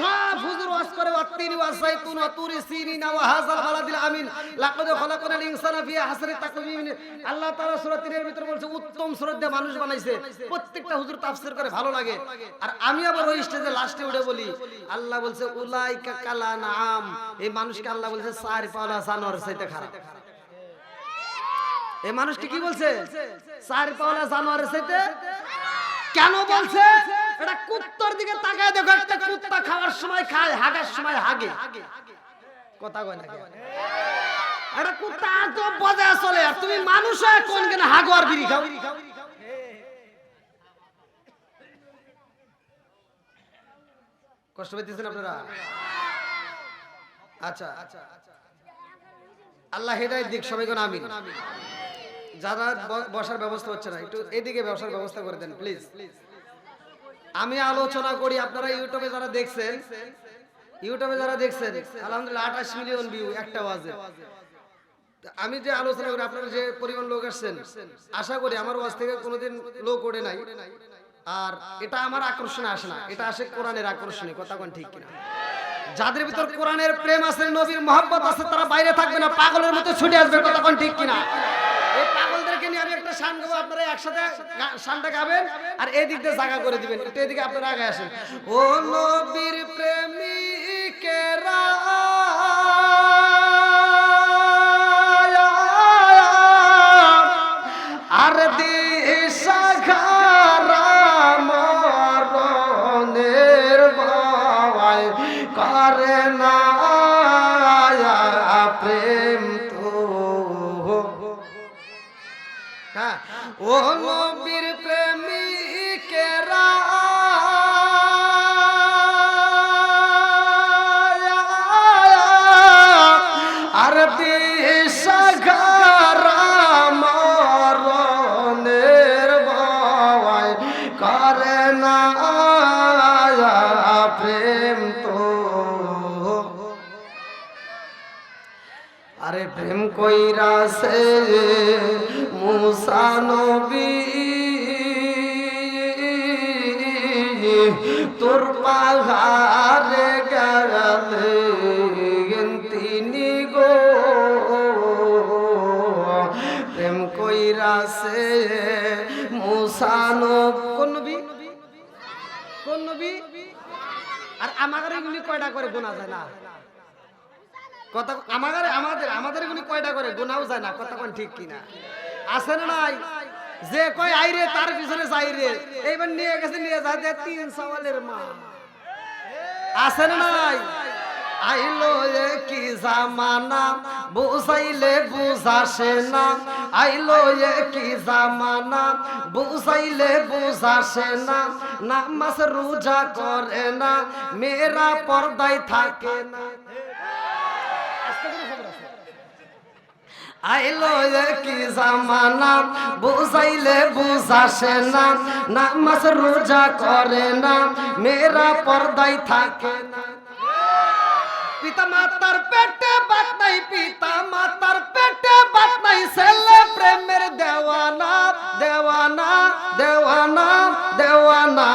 সব হুজুর ওয়াজ করে ওয়াত্তিনি ওয়াসাইতুন ওয়া তুরি সিনিনা ওয়া হাযাল বালাদিল আমিন লাকাদ খলাকনাল ইনসানা ফি আহসানি তাকওয়িম আল্লাহ তাআলা সূরা 3 এর ভিতর বলছে উত্তম সূরা দিয়ে মানুষ বানাইছে প্রত্যেকটা হুজুর তাফসীর করে ভালো লাগে আর আমি আবার ওই স্টেজে লাস্টে উঠে বলি আল্লাহ বলছে উলাইকা কালানাম এই মানুষকে আল্লাহ বলছে চার পাওয়া জানোয়ার চাইতে খারাপ এই মানুষকে কি বলছে চার পাওয়া জানোয়ারের চাইতে কেন বলছে এটা কুত্তার দিকে তাকায় দেখো একটা কুত্তা খাওয়ার সময় খায় হাগার সময় হাগে কথা কয় না এটা কুত্তা তো বজে চলে আর তুমি মানুষ হয়ে কোন কেন হাগো আর বিড়ি খাও কষ্ট পেতেছেন আপনারা আচ্ছা আল্লাহ হেদায়েত দিক সবাই কোন আমিন যারা বসার ব্যবস্থা হচ্ছে না একটু এদিকে বসার ব্যবস্থা করে দেন প্লিজ। আমি আলোচনা করি, আপনারা ইউটিউবে যারা দেখছেন আলহামদুলিল্লাহ 28 মিলিয়ন ভিউ একটা ওয়াজে। আমি যে আলোচনা করি আপনারা যে পরিমাণ লোক আসছেন, আশা করি আমার ওয়াজ থেকে কোনোদিন লোক ওঠে নাই। আর এটা আমার আকর্ষণে আসে না, এটা আসে কোরআনের আকর্ষণে। কথা কোন ঠিক কিনা? যাদের ভিতর কোরআনের প্রেম আছে, নবীর মহব্বত আছে, তারা বাইরে থাকবে না, পাগলের মতো ছুটে আসবে। কথা কোন ঠিক কিনা? এই পাগলদেরকে নিয়ে আমি একটা শান গাবো, আপনারা একসাথে শানটা গাবেন আর এদিক দিয়ে জায়গা করে দিবেন। একটু এদিকে আপনারা আগে আসেন। ও নবীর প্রেমিকেরা আর দিশা ঘারা মরণের ভয় করে না প্রেম তো। হ্যাঁ, ও নবীর প্রেমিকেরা আর দিশা ঘারা মরণের ভয় করে না প্রেম তো। আরে প্রেম কইরাছে মুসা নবী তোর পাহাড়ে গেলেন তিনি গো। প্রেম কইরাছে মুসা নবী। কোন নবী? কোন নবী? আর আমাদের এগুলি কয়টা করে গোনা যায় না? কথা আমাদের এগুলি কয়টা করে গোনাও যায় না? কথা কোন ঠিক কিনা? আছে না নাই? যে কয় আইরে তার পিছনে যাই রে, এইবার নিয়ে গেছে, নিয়ে যাইতে 3 সওয়ালের মা। আছে না নাই? আইলো কি জামানা বুঝাইলে বুঝাসে না, আইলো কি জামানা বুঝাইলে বুঝাসে না। নামাজ রোজা করে না, মেয়েরা পর্দায় থাকে না। আইলো কি জামানা বুঝাইলে বুঝাসে না, নামাজ রোজা করে না, মেয়েরা পর্দায় থাকে না। পিতা মাতার পেটে বাত নাই, পিতা মাতার পেটে বাত নাই, ছেলে প্রেমের দেওয়ানা দেওয়ানা দেওয়ানা দেওয়ানা।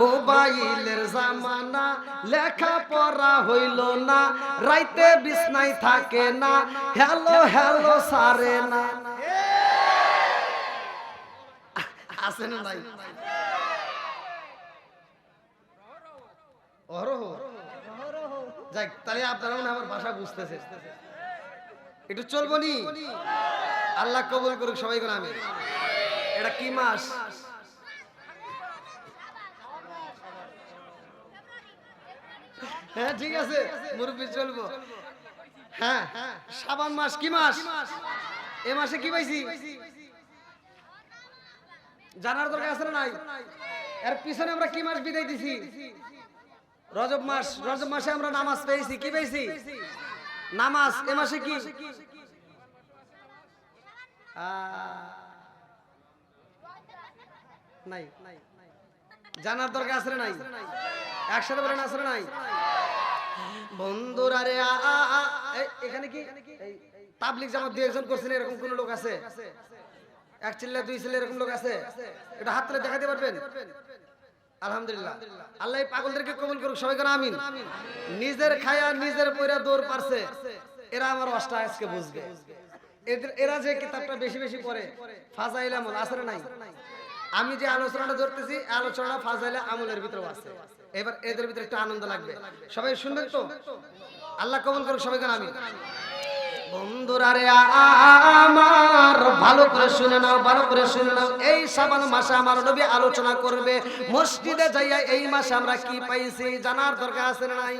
মোবাইলের জামানা, লেখা পড়া হইল না, রাইতে বিছনায় থাকে না, হ্যালো হ্যালো সারে না। আছে না নাই? যাক, তাহলে আপনারা মনে আমার ভাষা বুঝতেছে, একটু চলবো নি? আল্লাহ কবুল করুক সবাই করে। আমি এটা কি মাস? হ্যাঁ ঠিক আছে মুরব্বি, চলবো। হ্যাঁ, শাবান মাস। কি মাস? এ মাসে কি পাইছি জানার দরকার আছে না নাই? এর পিছনে আমরা কি মাস বিদায় দিছি? রজব মাস। রজব মাসে আমরা নামাজ পেয়েছি। কি পেয়েছি? নামাজ। এ মাসে কি? নাই। জানার দরকার আছে না নাই? একসাথে বলেন আছে না নাই? বন্ধুরা রে, এখানে কি তাবলিগ জামাত 2 একজন করছেন, এরকম কোন লোক আছে? 1 ছেলে 2 ছেলে এরকম লোক আছে? এটা হাত তুলে দেখাতে পারবেন? আলহামদুলিল্লাহ, আল্লাহ এই পাগলদেরকে কবুল করুক সবাই করে আমিন। নিজের খায়া নিজের পয়রা দৌড় পারছে, এরা আমার অষ্টা আজকে বুঝবে। এরা যে কিতাবটা বেশি বেশি পড়ে, ফাজাইল আমল আছে না নাই? আমি যে আলোচনাটা ধরতেছি, আলোচনাটা ফাজাইল আমলের ভিতরে আছে। এবার এদের ভিতরে একটু আনন্দ লাগবে, সবাই শুনবেন তো? আল্লাহ কবুল করুক সবাই করে আমিন। বন্ধুরা রে আমার, ভালো করে শুনে নাও, ভালো করে শুনে নাও। এই শাবান মাসে আমার নবী আলোচনা করবে মসজিদে যাইয়া এই মাসে আমরা কি পাইছি জানার দরকার আছে না নাই?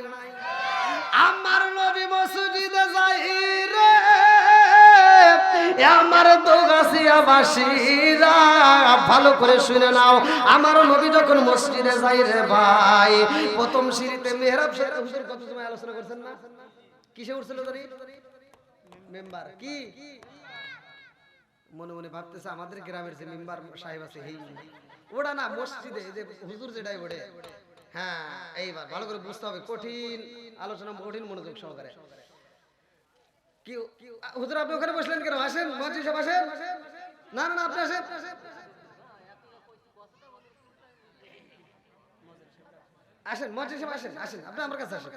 আমার নবী মসজিদে যাই রে আমার দোগাছিয়া বাসীরা, ভালো করে শুনে নাও। আমার নবী যখন মসজিদে যাই রে ভাই, প্রথম সিঁড়িতে মেহরাব হুজুর কত সময় আলোচনা করছেন না? কিসে উঠছিল জানি মেম্বার? কি মনে মনে ভাবতেছে আমাদের গ্রামের যে মেম্বার সাহেব আছে এই ওটা না মসজিদে এই যে হুজুর যেটাই ওঠে। হ্যাঁ এইবার ভালো করে বুঝতে হবে, কঠিন আলোচনা, কঠিন মনোযোগ সহকারে। কি হুজুর আপনি ওখানে বসলেন কেন? আসেন মসজিদ সাহেব আসেন। না না না আপনি আসেন। আসেন মসজিদ সাহেব আসেন, আসেন আপনি আমার কাছে আসেন।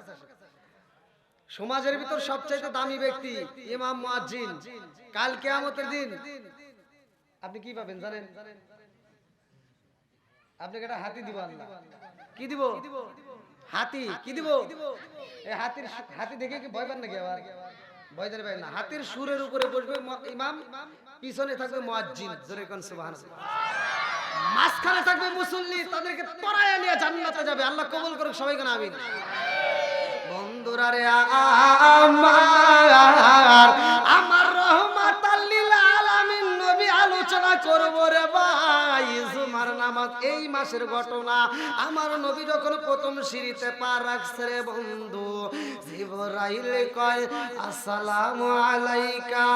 সমাজের ভিতর সবচাইতে দামি ব্যক্তি ইমাম মুয়াজ্জিন। কাল কিয়ামতের দিন আপনি কি পাবেন জানেন? আপনাকে একটা হাতি দিব আল্লাহ। কি দিব? হাতি। কি দিব? এই হাতি দেখে কি ভয় পান নাকি? আবার ভয় ধরে পাই না। হাতির সুরের উপরে বসবে ইমাম, পিছনে থাকবে মুয়াজ্জিন, জোরে কোন সুবহানাল্লাহ। মাঝখানে থাকবে মুসল্লি, তাদেরকে তরায়া নিয়ে জান্নাতে যাবে। আল্লাহ কবুল করুক সবাই কোন আমিন। বন্ধুরা রে আমার রহমাতাল লিল আলামিন নবী আলোচনা করব রে ভাই জুমার নামাজ এই মাসের ঘটনা। আমার নবী যখন প্রথম সিঁড়িতে পা রাখছে রে বন্ধু, জিবরাইল কয় আসসালামু আলাইকা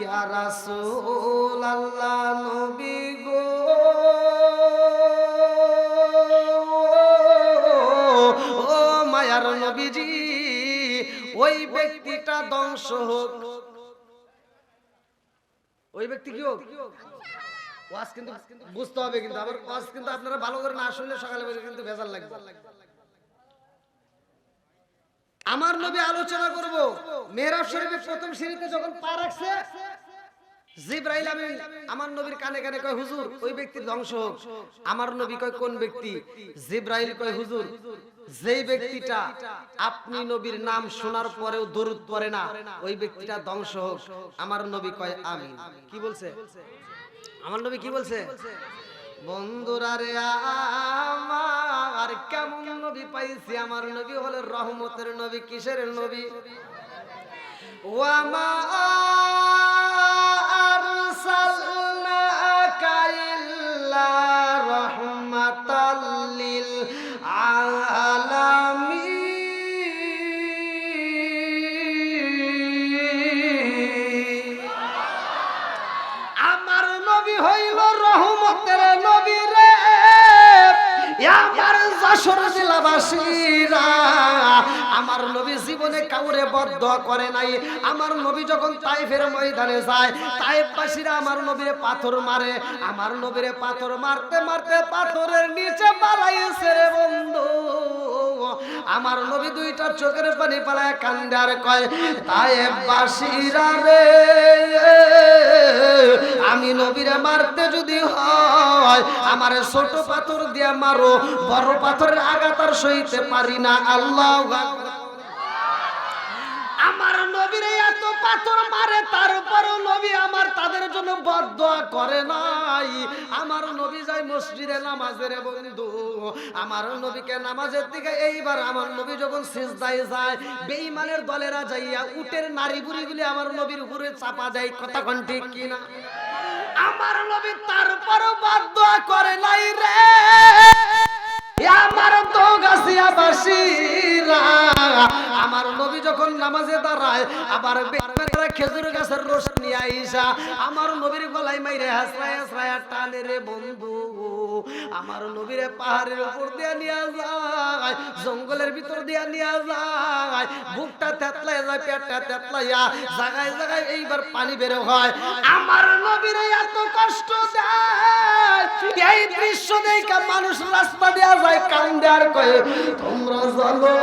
ইয়া রাসূলুল্লাহ, নবী গো ও মায়ার নবীজি ওই ব্যক্তিটা ধ্বংস হোক। ওই ব্যক্তি কি হোক? ওয়াজ কিন্তু বুঝতে হবে, কিন্তু আবার ওয়াজ কিন্তু আপনারা ভালো করে না শুনলে সকালে বসে কিন্তু ভেজাল লাগবে। আমার নবী আলোচনা করব মেহরাব শরীফের প্রথম সিঁড়িতে যখন পা রাখছে, জিবরাইল আমিন আমার নবীর কানে কানে কয় হুজুর ওই ব্যক্তির ধ্বংস হোক। আমার নবী কয় কোন ব্যক্তি? জিবরাইল কয় হুজুর যেই ব্যক্তিটা আপনি নবীর নাম শোনার পরেও দরুদ পড়ে না ওই ব্যক্তিটা ধ্বংস হোক। আমার নবী কয় আমিন। কি বলছে? আমার নবী কি বলছে? বন্ধুরা রে আমার কেমন নবী পাইছি? আমার নবী হলো রহমতের নবী। কিসের নবী? ওয়ামা আরসালনাকা ইল্লা রাহমাতাল লিল আলামিন। আমার নবী হইল রহমতের নবী রে। আমার যশোর জেলাবাসীরা, আমার নবী জীবনে কাউরে বদদোয়া করে নাই। আমার নবী যখন তাইফের ময়দানে যায়, তাইফবাসীরা আমার নবীরে পাথর মারে। আমার নবীরে পাথর মারতে মারতে পাথরের নিচে পালাইছে রে বন্ধু। আমার নবী দুইটা চোখের পানি পালায় কান্দে আর কয় তাইফবাসীরা রে, আমি নবীরে মারতে যদি হয় আমার ছোট পাথর দিয়া মারো, বড় পাথরের আঘাত আর সইতে পারি না। আল্লাহু আকবার। আমার নবীরে এত পাথর মারে তারপরও নবী আমার তাদের জন্য বদদোয়া করে নাই। আমার নবী যায় মসজিদে নামাজের বন্ধু। আমার নবীকে নামাজের দিকে এইবার আমার নবী যখন সিজদায় যায়, বেঈমানের দলেরা যাইয়া উটের নারী বুড়িগুলি আমার নবীর উপরে চাপা দেয়। কথা কোন ঠিক কিনা? আমার নবী তারপরও বদদোয়া করে নাই রে। আমার তো গাছিয়াবাসীরা, আমার নবী যখন নামাজে দাঁড়ায় আবার খেজুর গাছের রস নিয়ে আইসা আমার নবীর গলায় মাইরে হাসরায় হাসরায় টানে রে বন্ধু। আমার নবীরে পাহাড়ের উপর দিয়ে নিয়ে যায়, জঙ্গলের ভিতর দিয়ে নিয়ে যায়, বুকটা তেতলায় যায়, পেটটা তেতলাইয়া জায়গায় জায়গায় এইবার পানি বের হয়। আমার নবীরে এত কষ্ট দেয়, এই দৃশ্য দেখে মানুষ রাস্তা দেয়া যায় কান্দে আর কয়ে তোমরা জানো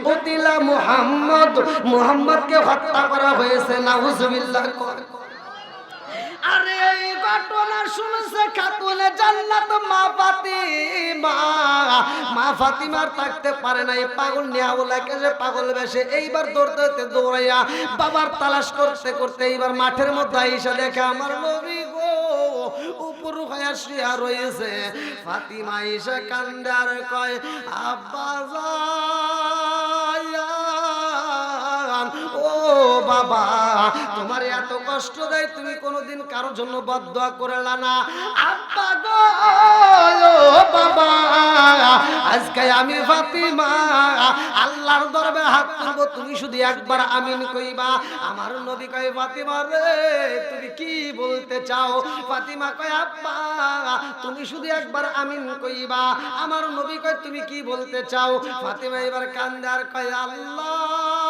কতিলা মুহাম্মদ, মুহাম্মদকে হত্যা করা হয়েছে। নাউজুবিল্লাহ। আরে এই ঘটনা শুনছে খাতুনে জান্নাত মা ফাতিমা। মা ফাতিমার থাকতে পারে নাই, পাগল নিয়াউলাকে যে পাগল বেশে এইবার দৌড়তে দৌড়াইয়া বাবার তালাশ করতে করতে এইবার মাঠের মধ্যে আইসা দেখে আমার নবী গো উপর হয়ে শুয়া রয়েছে। ফাতিমা আইসা কান্দে আর কয় আব্বা জান, ও বাবা তোমার এত কষ্ট দেয় তুমি কোনোদিন কারোর জন্য বদদোয়া করলা না আব্বা গো ও বাবা আজকে আমি ফাতিমা আল্লাহর দরবারে হাত তুলব তুমি শুধু একবার আমিন কইবা আমার নবী কয় ফাতিমা রে তুমি কি বলতে চাও ফাতিমা কয় আব্বা তুমি শুধু একবার আমিন কইবা আমার নবী কয় তুমি কি বলতে চাও ফাতিমা এবার কান্দে আর কয় আল্লাহ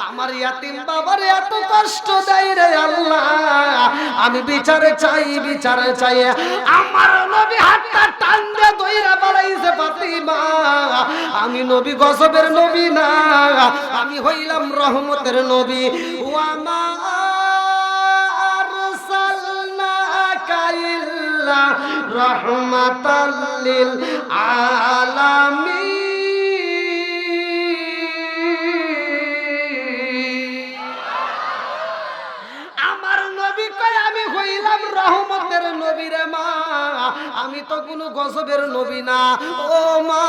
আমার ইয়াতিম বাবার এত কষ্ট দেয় রে আল্লাহ আমি বিচারে চাই আমার নবী হাতটা টান দিয়ে দইরা বাড়াইছে ফাতিমা আমি নবী গজবের নবী না আমি হইলাম রহমতের নবী ও আমার সাল্লাকা ইল্লা রাহমাতাল লিল আলামিন রহমতের নবী রে মা আমি তো কোনো গজবের নবী না ও মা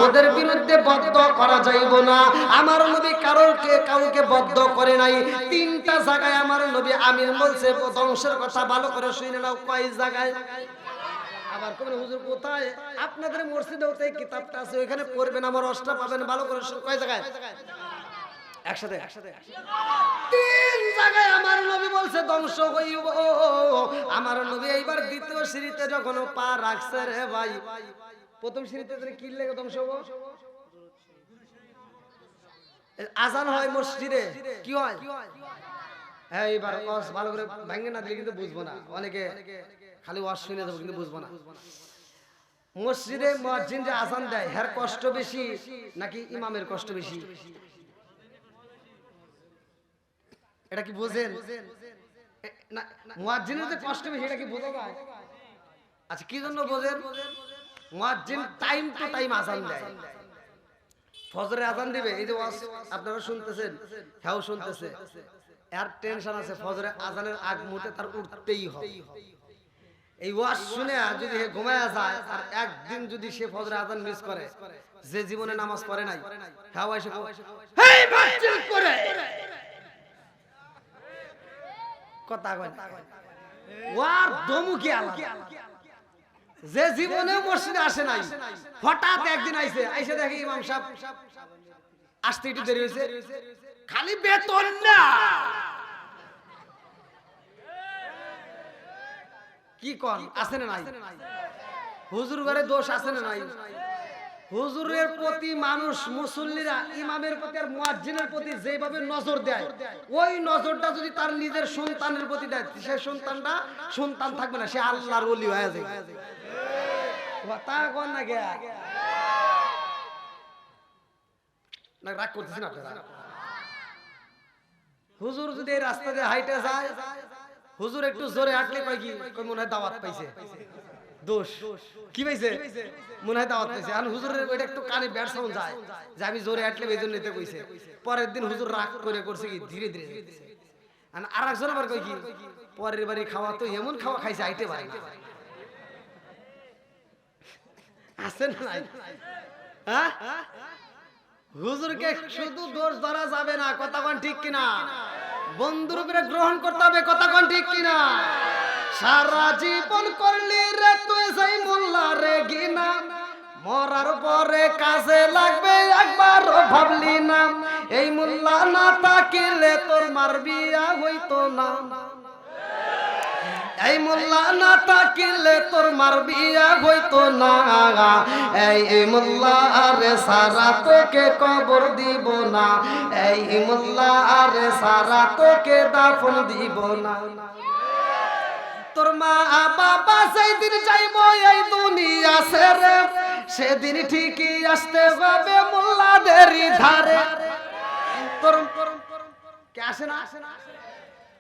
ওদের বিরুদ্ধে বদ্ধ করা যাইব না আমার নবী কাউকে বদ্ধ করে নাই তিনটা জায়গায় আমার নবী আমিন বলছে ধ্বংসের কথা ভালো করে শুনে নাও কয় জায়গায় আবার কোন হুজুর কোথায় আপনাদের মসজিদে ওই কিতাবটা আছে ওখানে পড়বেন আমার অষ্টা পাবেন ভালো করে কয় জায়গায় একসাথে তিন জায়গায় আমার নবী বলছে ধ্বংস হইব আমার নবী এইবার দ্বিতীয় সিঁড়িতে যখন পা রাখছে রে ভাই প্রথম সিঁড়িতে কি লেগে ধ্বংস হবো আজান হয় মসজিদে কি হয় হ্যাঁ এইবার ভালো করে ভেঙে না দিলে কিন্তু বুঝবো না অনেকে খালি ওয়াজ শুনে যাবো কিন্তু বুঝবো না মসজিদে মুয়াজ্জিন যে আজান দেয় এর কষ্ট বেশি নাকি ইমামের কষ্ট বেশি এটা কি বোঝেন না মুয়াজ্জিনের যে কষ্ট বেশি এটা কি বোঝা যায় আচ্ছা কি জন্য বোঝেন মুয়াজ্জিন টাইম টু টাইম আজান দেয় ফজরে আজান দিবে এই যে আপনারা শুনতেছেন হ্যাঁ শুনতেছে এর টেনশন আছে ফজরে আজানের আগ মুহূর্তে তার উঠতেই হবে এই ওয়াজ শুনে যদি সে ঘুমায় যায় আর একদিন যদি সে ফজরে আজান মিস করে যে জীবনে নামাজ পড়ে নাই হ্যাঁ এসে হেই মসজিদ করে কথা কয় ওয়ার দমুকি আলাদা যে জীবনে মসজিদে আসে নাই হঠাৎ একদিন আইসে দেখে ইমাম সাহেব আসতে একটু দেরি হয়েছে খালি বেতন না কি কোন আছে না নাই হুজুর ঘরে দোষ আছে না নাই হুজুরের প্রতি মানুষ মুসল্লিরা ইমামের প্রতি আর মুয়াজ্জিনের প্রতি যেভাবে নজর দেয় ওই নজরটা যদি তার নিজের সন্তানের প্রতি দেয় সে সন্তানটা সন্তান থাকবে না সে আল্লাহর ওলি হয়ে যাবে কথা কোন না গে না রাগ করতেছেন আপনারা হুজুর যদি এই রাস্তা দিয়ে হাইটে যায় হুজুর একটু জোরে হাঁটলে কয় কি কয় মনে হয় দাওয়াত পাইছে দোষ কি পাইছে মনে হয় দাওয়াত পাইছে আর হুজুরের ওইটা একটু কানে ব্যাড সাউন্ড যায় যে আমি জোরে হাঁটলে এই জন্য নিতে কইছে পরের দিন হুজুর রাগ করে করছে কি ধীরে ধীরে আর একজন আবার কয় কি পরের বাড়ি খাওয়া তো এমন খাওয়া খাইছে হাইটে পারে না আসেন নাই হ্যাঁ হুজুরকে শুধু দোষ ধরা যাবে না কথা কোন ঠিক কিনা বন্ধুর উপরে গ্রহণ করতে হবে কথা কোন ঠিক কিনা সারা জীবন করলি রে তুই সেই মোল্লা রে গিনা মরার পরে কাজে লাগবে একবার ভাবলি না এই মোল্লা না তাকিলে তোর মার বিয়া হইতো না এই মোল্লা না তাকিলে তোর মার বিয়া হইতো না এই মোল্লা আরে সারা তোকে কবর দিব না এই মোল্লা আরে সারা তোকে দাফন দিব না তোর মা বাবা সেই দিন যাইব এই দুনিয়া ছেড়ে সেদিন ঠিকই আসতে হবে মোল্লাদেরই ধারে তোর কে আসে না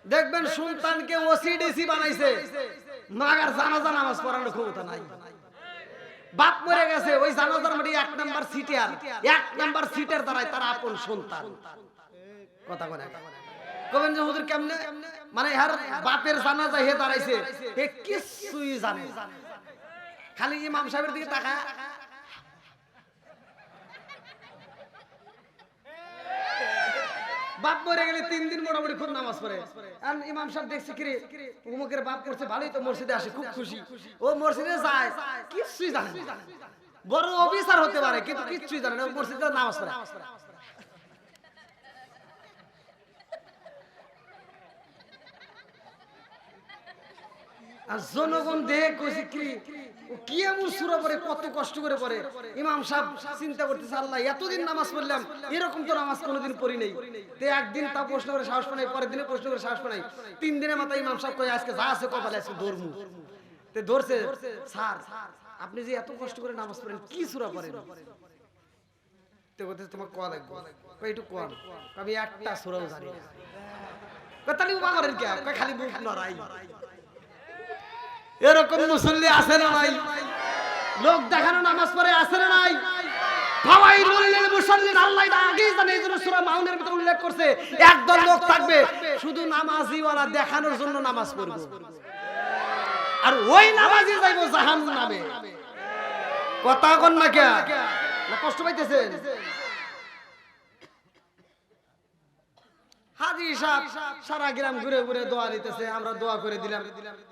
দেখবেন সন্তানকে ওসিডিসি বানাইছে মাগার জানাজা নামাজ পড়ানোর ক্ষমতা নাই বাপ মরে গেছে ওই জানাজার মাটি এক নাম্বার সিটার দ্বারাই তার আপন সন্তান কথা বলে কবেন যে হুজুর কেমনে মানে আর বাপের জানাজা হে দাঁড়াইছে হে কিছুই জানে খালি ইমাম সাহেবের দিকে তাকায় বাপ মরে গেলে 3 দিন মোটামুটি খুব নামাজ পড়ে। আর ইমাম সাহেব দেখছে কি রে উমুকের বাপ করছে ভালোই তো মসজিদে আসে খুব খুশি। ও মসজিদে যায় কিছুই জানে না, বড় অফিসার হতে পারে কিন্তু কিছুই জানে না, মসজিদে নামাজ পড়ে। আর জনগণ দেখে কইছে কি এমন সূরা পড়ে, কত কষ্ট করে পড়ে। ইমাম সাহেব চিন্তা করতেছে আল্লাহ এতদিন নামাজ পড়লাম এরকম তো নামাজ কোনোদিন পড়ি নাই। তে একদিন তা প্রশ্ন করে সাহস পাই, পরের দিনে প্রশ্ন করে সাহস পাই, 3 দিনের মাথায় ইমাম সাহেব কয় আজকে যা আছে কপালে আজকে ধরমু। তে ধরছে, স্যার আপনি যে এত কষ্ট করে নামাজ পড়েন কি সূরা পড়েন? তে কইতেছে তোমাকে কোয়া লাগবে, কই একটু কোয়া। আমি একটা সূরাও জানি না। কই তাহলে উবা করেন কি? কই খালি মুখ নড়াই। এরকম মুসল্লি আছে না নাই? লোক দেখানো নামাজ পড়ে আছে না নাই? ফাওয়াইলুল লিল মুসাল্লিন, আল্লাহ আগেই জানে, এই জন্য সূরা মাউনের ভিতরে উল্লেখ করছে একদল লোক থাকবে শুধু নামাজি ওয়ালা দেখানোর জন্য নামাজ পড়বে, আর ওই নামাজি যাইবো জাহান্নামে। কথা কোন না কে? না কষ্ট পাইতেছেন? হাজী সাহেব সারা গ্রাম ঘুরে ঘুরে দোয়া দিতেছে, আমরা দোয়া করে দিলাম।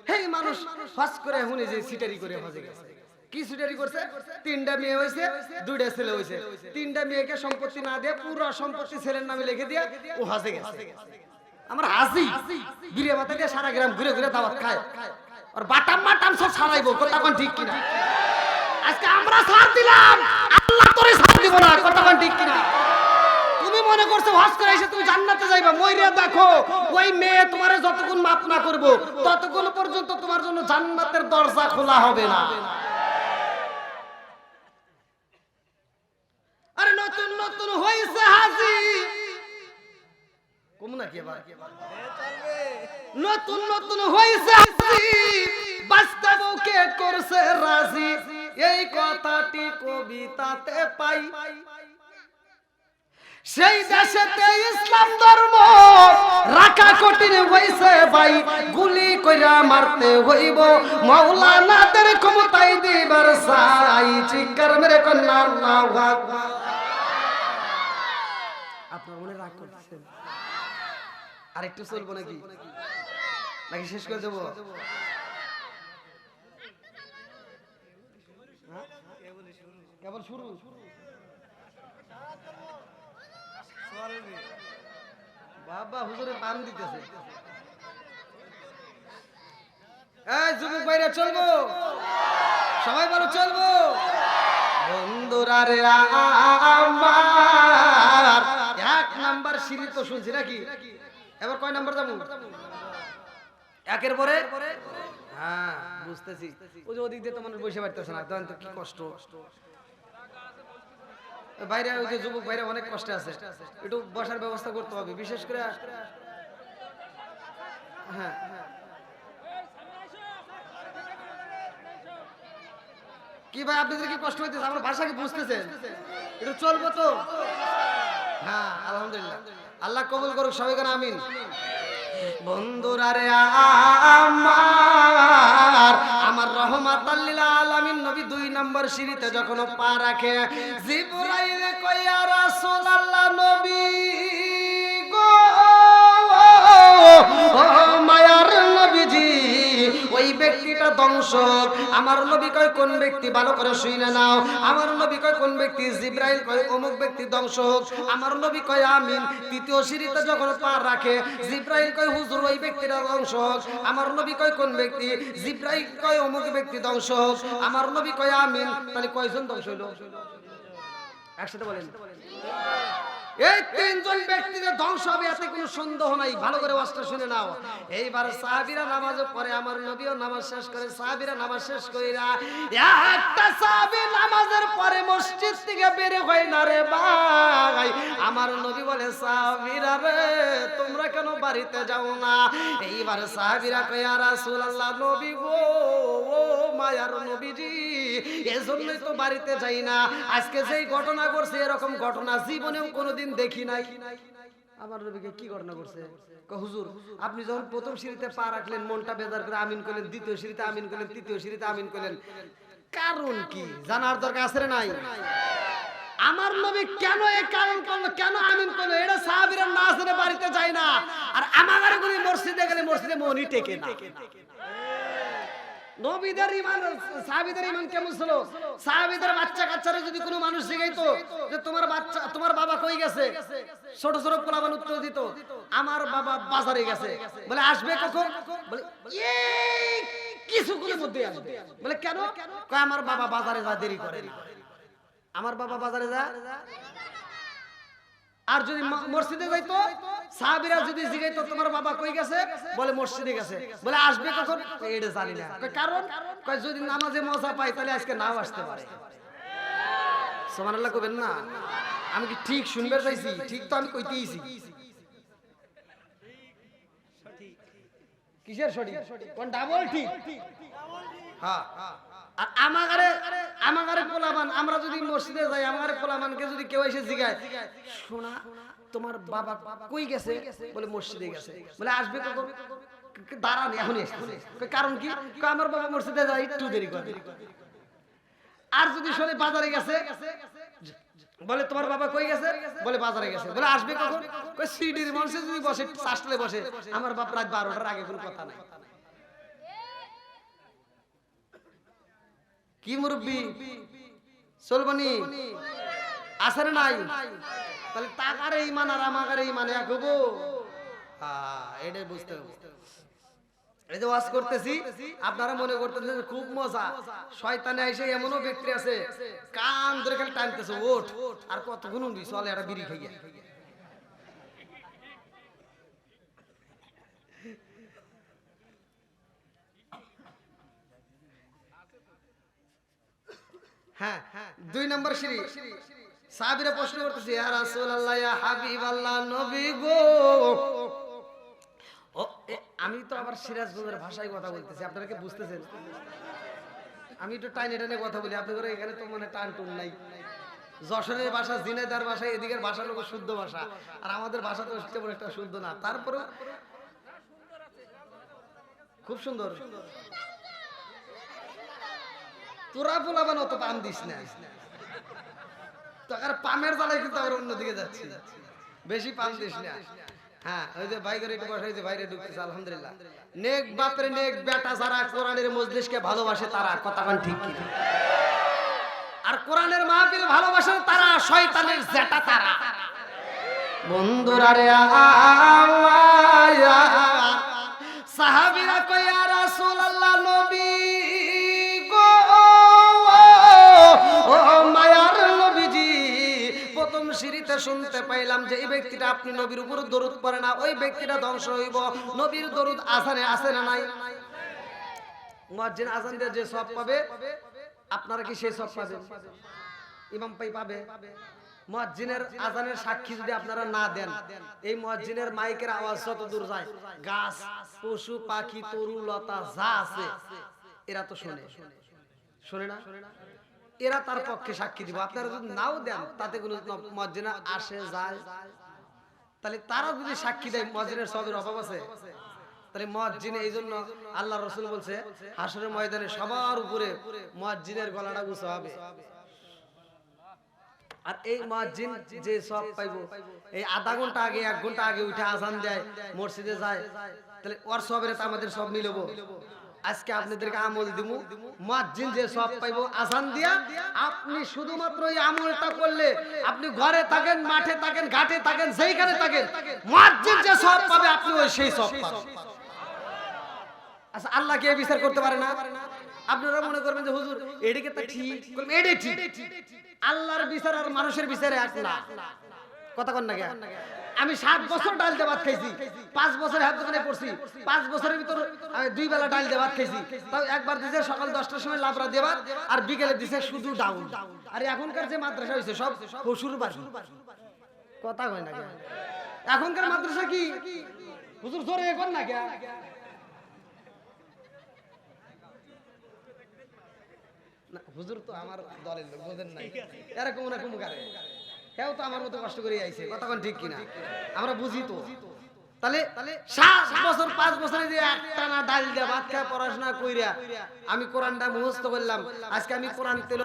হেই মানুষ হজ করে হুনি যে সিটারি করে হজে গেছে। কি সিটারি করছে? 3টা মেয়ে হইছে, 2টা ছেলে হইছে। 3টা মেয়েকে সম্পত্তি না দিয়ে পুরো সম্পত্তি ছেলের নামে লিখে দিয়ে ও হজে গেছে। আমার হাসি বিরিয়া ভাত দিয়ে সারা গ্রাম ঘুরে ঘুরে দাওয়াত খায়, আর বাটাম মাটাম সব ছাড়াইবো। কথা কোন ঠিক কিনা? আজকে আমরা ছাড় দিলাম, আল্লাহ তোরে ছাড় দিব না। কথা কোন ঠিক কিনা? তুমি মনে করছো হজ করে এসে তুমি জান্নাতে যাইবা, মইরা দেখো ওই মেয়ে তোমারে যতক্ষণ মাফ না করব ততক্ষণ পর্যন্ত তোমার জন্য জান্নাতের দরজা খোলা হবে না। আরে নতুন নতুন হইছে হাজী কম নাকি এবার? নতুন নতুন হইছে হাজী, বাস্তবকে করছে রাজি, এই কথাটি কবিতাতে পাই। সেই দেশেতে ইসলাম ধর্ম রাখা কঠিন হইছে ভাই, গুলি কইরা মারতে হইব মাওলানাদের ক্ষমতায় দিবার চাই। চিৎকার মেরে কন্যা আল্লাহু আকবার। আপনার মনে রাগ করতেছেন? আর একটু চলবো নাকি নাকি শেষ করে দেবো? কেবল শুরু। বাবা হুজুরে পান দিতেছে। এই যুবক ভাইরা চলবো? সবাই বলো চলবো। বন্ধুরা রে আমার 1 নাম্বার সিঁড়ি তো শুনছি নাকি? এবার কয় নাম্বার যাবো? 1-এর পরে? হ্যাঁ বুঝতেছি। ওই যে ওদিক দিয়ে তো মানুষ বসে পারতেছে না, তখন তো কি কষ্ট। বাইরে ওই যে যুবক বাইরে অনেক কষ্টে আছে, একটু বসার ব্যবস্থা করতে হবে বিশেষ করে। হ্যাঁ কি ভাই আপনাদের কি কষ্ট হইতেছে? আমার ভাষা কি বুঝতেছেন? একটু চলবো তো? হ্যাঁ আলহামদুলিল্লাহ, আল্লাহ কবুল করুক সবাই কেন আমিন। বন্ধুরা রে আমার রহমাতাল লিল আলামিন নবী 2 নম্বর সিঁড়িতে যখন পা রাখে, জিবরাইল কয় ইয়া রাসূলুল্লাহ নবী গো, ও মায়ার নবীজি ওই ব্যক্তিটা ধ্বংসক। আমার নবী কয় কোন ব্যক্তি? ভালো করে শুনে নাও। আমার নবী কয় কোন ব্যক্তি? জিবরাইল কয় অমুক ব্যক্তি ধ্বংসক। আমার নবী কয় আমিন। 3য় সিঁড়িতে যখন পা রাখে, জিবরাইল কয় হুজুর ওই ব্যক্তিটা ধ্বংসক। আমার নবী কয় কোন ব্যক্তি? জিবরাইল কয় অমুক ব্যক্তি ধ্বংসক। আমার নবী কয় আমিন। তাহলে কয়জন ধ্বংস হইল? একসাথে বলেন। এই 3 জন ব্যক্তির ধ্বংস হবে, এতে কোনো সন্দেহ নাই। ভালো করে ওয়াজটা শুনে নাও। এইবার সাহাবীরা নামাজ পড়ে, আমার নবীও নামাজ শেষ করে, সাহাবীরা নামাজ শেষ কইরা একটা সাহাবী নামাজের পরে মসজিদ থেকে বের হয় না রে ভাই। আমার নবী বলে সাহাবীরা রে তোমরা কেন বাড়িতে যাও না? এইবার সাহাবীরা কয় ইয়া রাসূলুল্লাহ নবী গো, ও মায়ার নবীজি এজন্যই তো বাড়িতে যাই না। আজকে যেই ঘটনা করছে এরকম ঘটনা জীবনেও কোনোদিন দেখি নাই। আমার নবীকে কি ঘটনা করছে? হুজুর আপনি যখন 1ম সিঁড়িতে পা রাখলেন মনটা বেজার করে আমিন করলেন, 2য় সিঁড়িতে আমিন করলেন, 3য় সিঁড়িতে আমিন করলেন, কারণ কি জানার দরকার আছে না নাই? আমার নবী কেন এই কারণ করলো, কেন আমিন করলো, এটা সাহাবীরা না জেনে বাড়িতে যায় না। আর আমাদের গুলি মসজিদে গেলে মসজিদে মনই টেকে না। নবীদের ঈমান, সাহাবীদের ঈমান কেমন ছিল? সাহাবীদের বাচ্চা কাচ্চারা যদি কোনো মানুষ জিগাইতো যে তোমার বাচ্চা, তোমার বাবা কই গেছে, ছোট ছোট পোলাপান উত্তর দিত আমার বাবা বাজারে গেছে। বলে আসবে কখন? বলে এই কিছুক্ষণের মধ্যে আসবে। বলে কেন? কয় আমার বাবা বাজারে যা দেরি করে না। আমার বাবা বাজারে যা। আর যদি মসজিদে যাইতো, সাহাবীরা যদি জিগাইতো তোমার বাবা কই গেছে, বলে মসজিদে গেছে। বলে আসবে কখন? এটা জানি না। কারণ কয় যদি নামাজে মজা পাই তাহলে আজকে নাও আসতে পারে। সুবহানাল্লাহ কইবেন না? আমি কি ঠিক শুনবে চাইছি? ঠিক তো আমি কইতেইছি। কিসের সঠিক? কোন ডাবল ঠিক? হ্যাঁ। আর আমাগারে পোলাবান, আমরা যদি মসজিদে যাই, আমাগারে পোলাবানকে যদি কেউ এসে জিগায় শোনা তোমার বাবা কই গেছে, বলে মসজিদে গেছে। বলে আসবে কখন? দাঁড়ান এখনই আসছে। কারণ কি? আমার বাবা মসজিদে যায় একটু দেরি করে। আর যদি শুনে বাজারে গেছে, বলে তোমার বাবা কই গেছে, বলে বাজারে গেছে। বলে আসবে কখন? কই সিডির মানুষে যদি বসে, চাষলে বসে, আমার বাপ রাত 12টার আগে কোনো কথা নাই। কি মুরব্বি চলবনি আসে নাই? তাহলে তাকারে ঈমান আর আমাগারে ঈমান এক হবো? হ্যাঁ, এটাই বুঝতে হবে। এই যে ওয়াজ করতেছি, আপনারা মনে করতেছেন খুব মজা। শয়তানে এসে এমনও ব্যক্তি আছে কান ধরে খালি টানতেছে, ওঠ আর কতক্ষণ উঠবি, চলে একটা বিড়ি খাইয়া। হ্যাঁ, 2 নম্বর সিঁড়ি। সাহাবীরা প্রশ্ন করতেছে, ইয়া রাসূলুল্লাহ, ইয়া হাবিবাল্লাহ, নবী গো। আমি তো আবার সিরাজগঞ্জের ভাষায় কথা বলতেছি, আপনারা কি বুঝতেছেন? আমি একটু টাইনে টাইনে কথা বলি, আপনাদের এখানে তো মানে টান টুন নাই। যশোরের ভাষা, ঝিনাইদহের ভাষা, এদিকের ভাষা লোক শুদ্ধ ভাষা, আর আমাদের ভাষা তো তেমন একটা শুদ্ধ না। তারপরে খুব সুন্দর। তোরা বলাবেন অত পাম দিস না, তোর পামের জ্বালায় কিন্তু আবার অন্যদিকে যাচ্ছি, বেশি পাম দিস না। হ্যাঁ, ওই যে ভাই করে একটু বসে, ওই যে বাইরে ঢুকতেছে। আলহামদুলিল্লাহ, নেক বাপরে নেক বেটা যারা কোরআনের মজলিসকে ভালোবাসে তারা, কথা কান ঠিক কি? আর কোরআনের মাহফিল ভালোবাসে তারা, শয়তানের জেটা তারা। বন্ধুরা রে সাহাবীরা কই, ইয়া রাসূলুল্লাহ, নবী গো, ও মায়ার নবীজি, প্রথম সিঁড়িতে শুনতে পাইলাম যে এই ব্যক্তিটা আপনি নবীর উপর দরুদ পড়ে না, ওই ব্যক্তিটা ধ্বংস হইব। নবীর দরুদ আজানে আছে না নাই? মুয়াজ্জিন আজান দিয়ে যে সওয়াব পাবে, আপনারা কি সেই সওয়াব পাবেন? ইমাম পাই পাবে? মুয়াজ্জিনের আজানের সাক্ষী যদি আপনারা না দেন, এই মুয়াজ্জিনের মাইকের আওয়াজ যত দূর যায়, গাছ, পশু, পাখি, তরু লতা যা আছে এরা তো শুনে, শুনে না? এরা তার পক্ষে সাক্ষী দিব। আপনারা যদি নাও দেন, তাতে কোনো মুয়াজ্জিন আসে যায়? তাহলে তারা যদি সাক্ষী দেয়, মুয়াজ্জিনের সওয়াবের অভাব আছে? তাহলে মুয়াজ্জিন, এই জন্য আল্লাহ রাসূল বলছে হাশরের ময়দানে সবার উপরে মুয়াজ্জিনের গলাটা উঁচু হবে। আর এই মুয়াজ্জিন যে সওয়াব পাইবো, এই আধা ঘন্টা আগে 1 ঘন্টা আগে উঠে আজান দেয়, মসজিদে যায়, তাহলে ওর সওয়াবের তো আমাদের সব মিলবো। আজকে আপনাদেরকে আমল দিমু, মুয়াজ্জিন যে সওয়াব পাইবো আজান দিয়া, আপনি শুধুমাত্র এই আমলটা করলে, আপনি ঘরে থাকেন, মাঠে থাকেন, ঘাটে থাকেন, যেইখানে থাকেন, মুয়াজ্জিন যে সওয়াব পাবে আপনি ওই সেই সওয়াব পাবেন। আচ্ছা, আল্লাহ কি বিচার করতে পারে না? আপনারা মনে করবেন যে হুজুর এদিকে তো ঠিক, এটাই ঠিক। আল্লাহর বিচার আর মানুষের বিচারে এক না, কথা কন না? আমি 7 বছর ডাল দিয়ে ভাত খাইছি, 5 বছর হাত দোকানে পড়ছি, 5 বছরের ভিতর আমি 2 বেলা ডাল দিয়ে ভাত খাইছি। তাও একবার দিছে সকাল 10টার সময় লাবড়া দিয়ে ভাত, আর বিকেলে দিছে শুধু ডাউল। আর এখনকার যে মাদ্রাসা হইছে সব শ্বশুর বাড়ি, কথা কয় না? এখনকার মাদ্রাসা কি হুজুর জোরে কর না? কে হুজুর তো আমার দলের লোক, বোঝেন নাই? এরকম না কম করে, কেউ তো আমার মতো কষ্ট করে আইছে, কথা কোন ঠিক কিনা? আমরা বুঝি তো। তাহলে 7 বছর 5 বছরে যে একটানা ডাল দিয়ে ভাত খায় পড়াশোনা কইরা আমি কোরআনটা মুখস্থ করলাম, আজকে আমি কোরআন তেল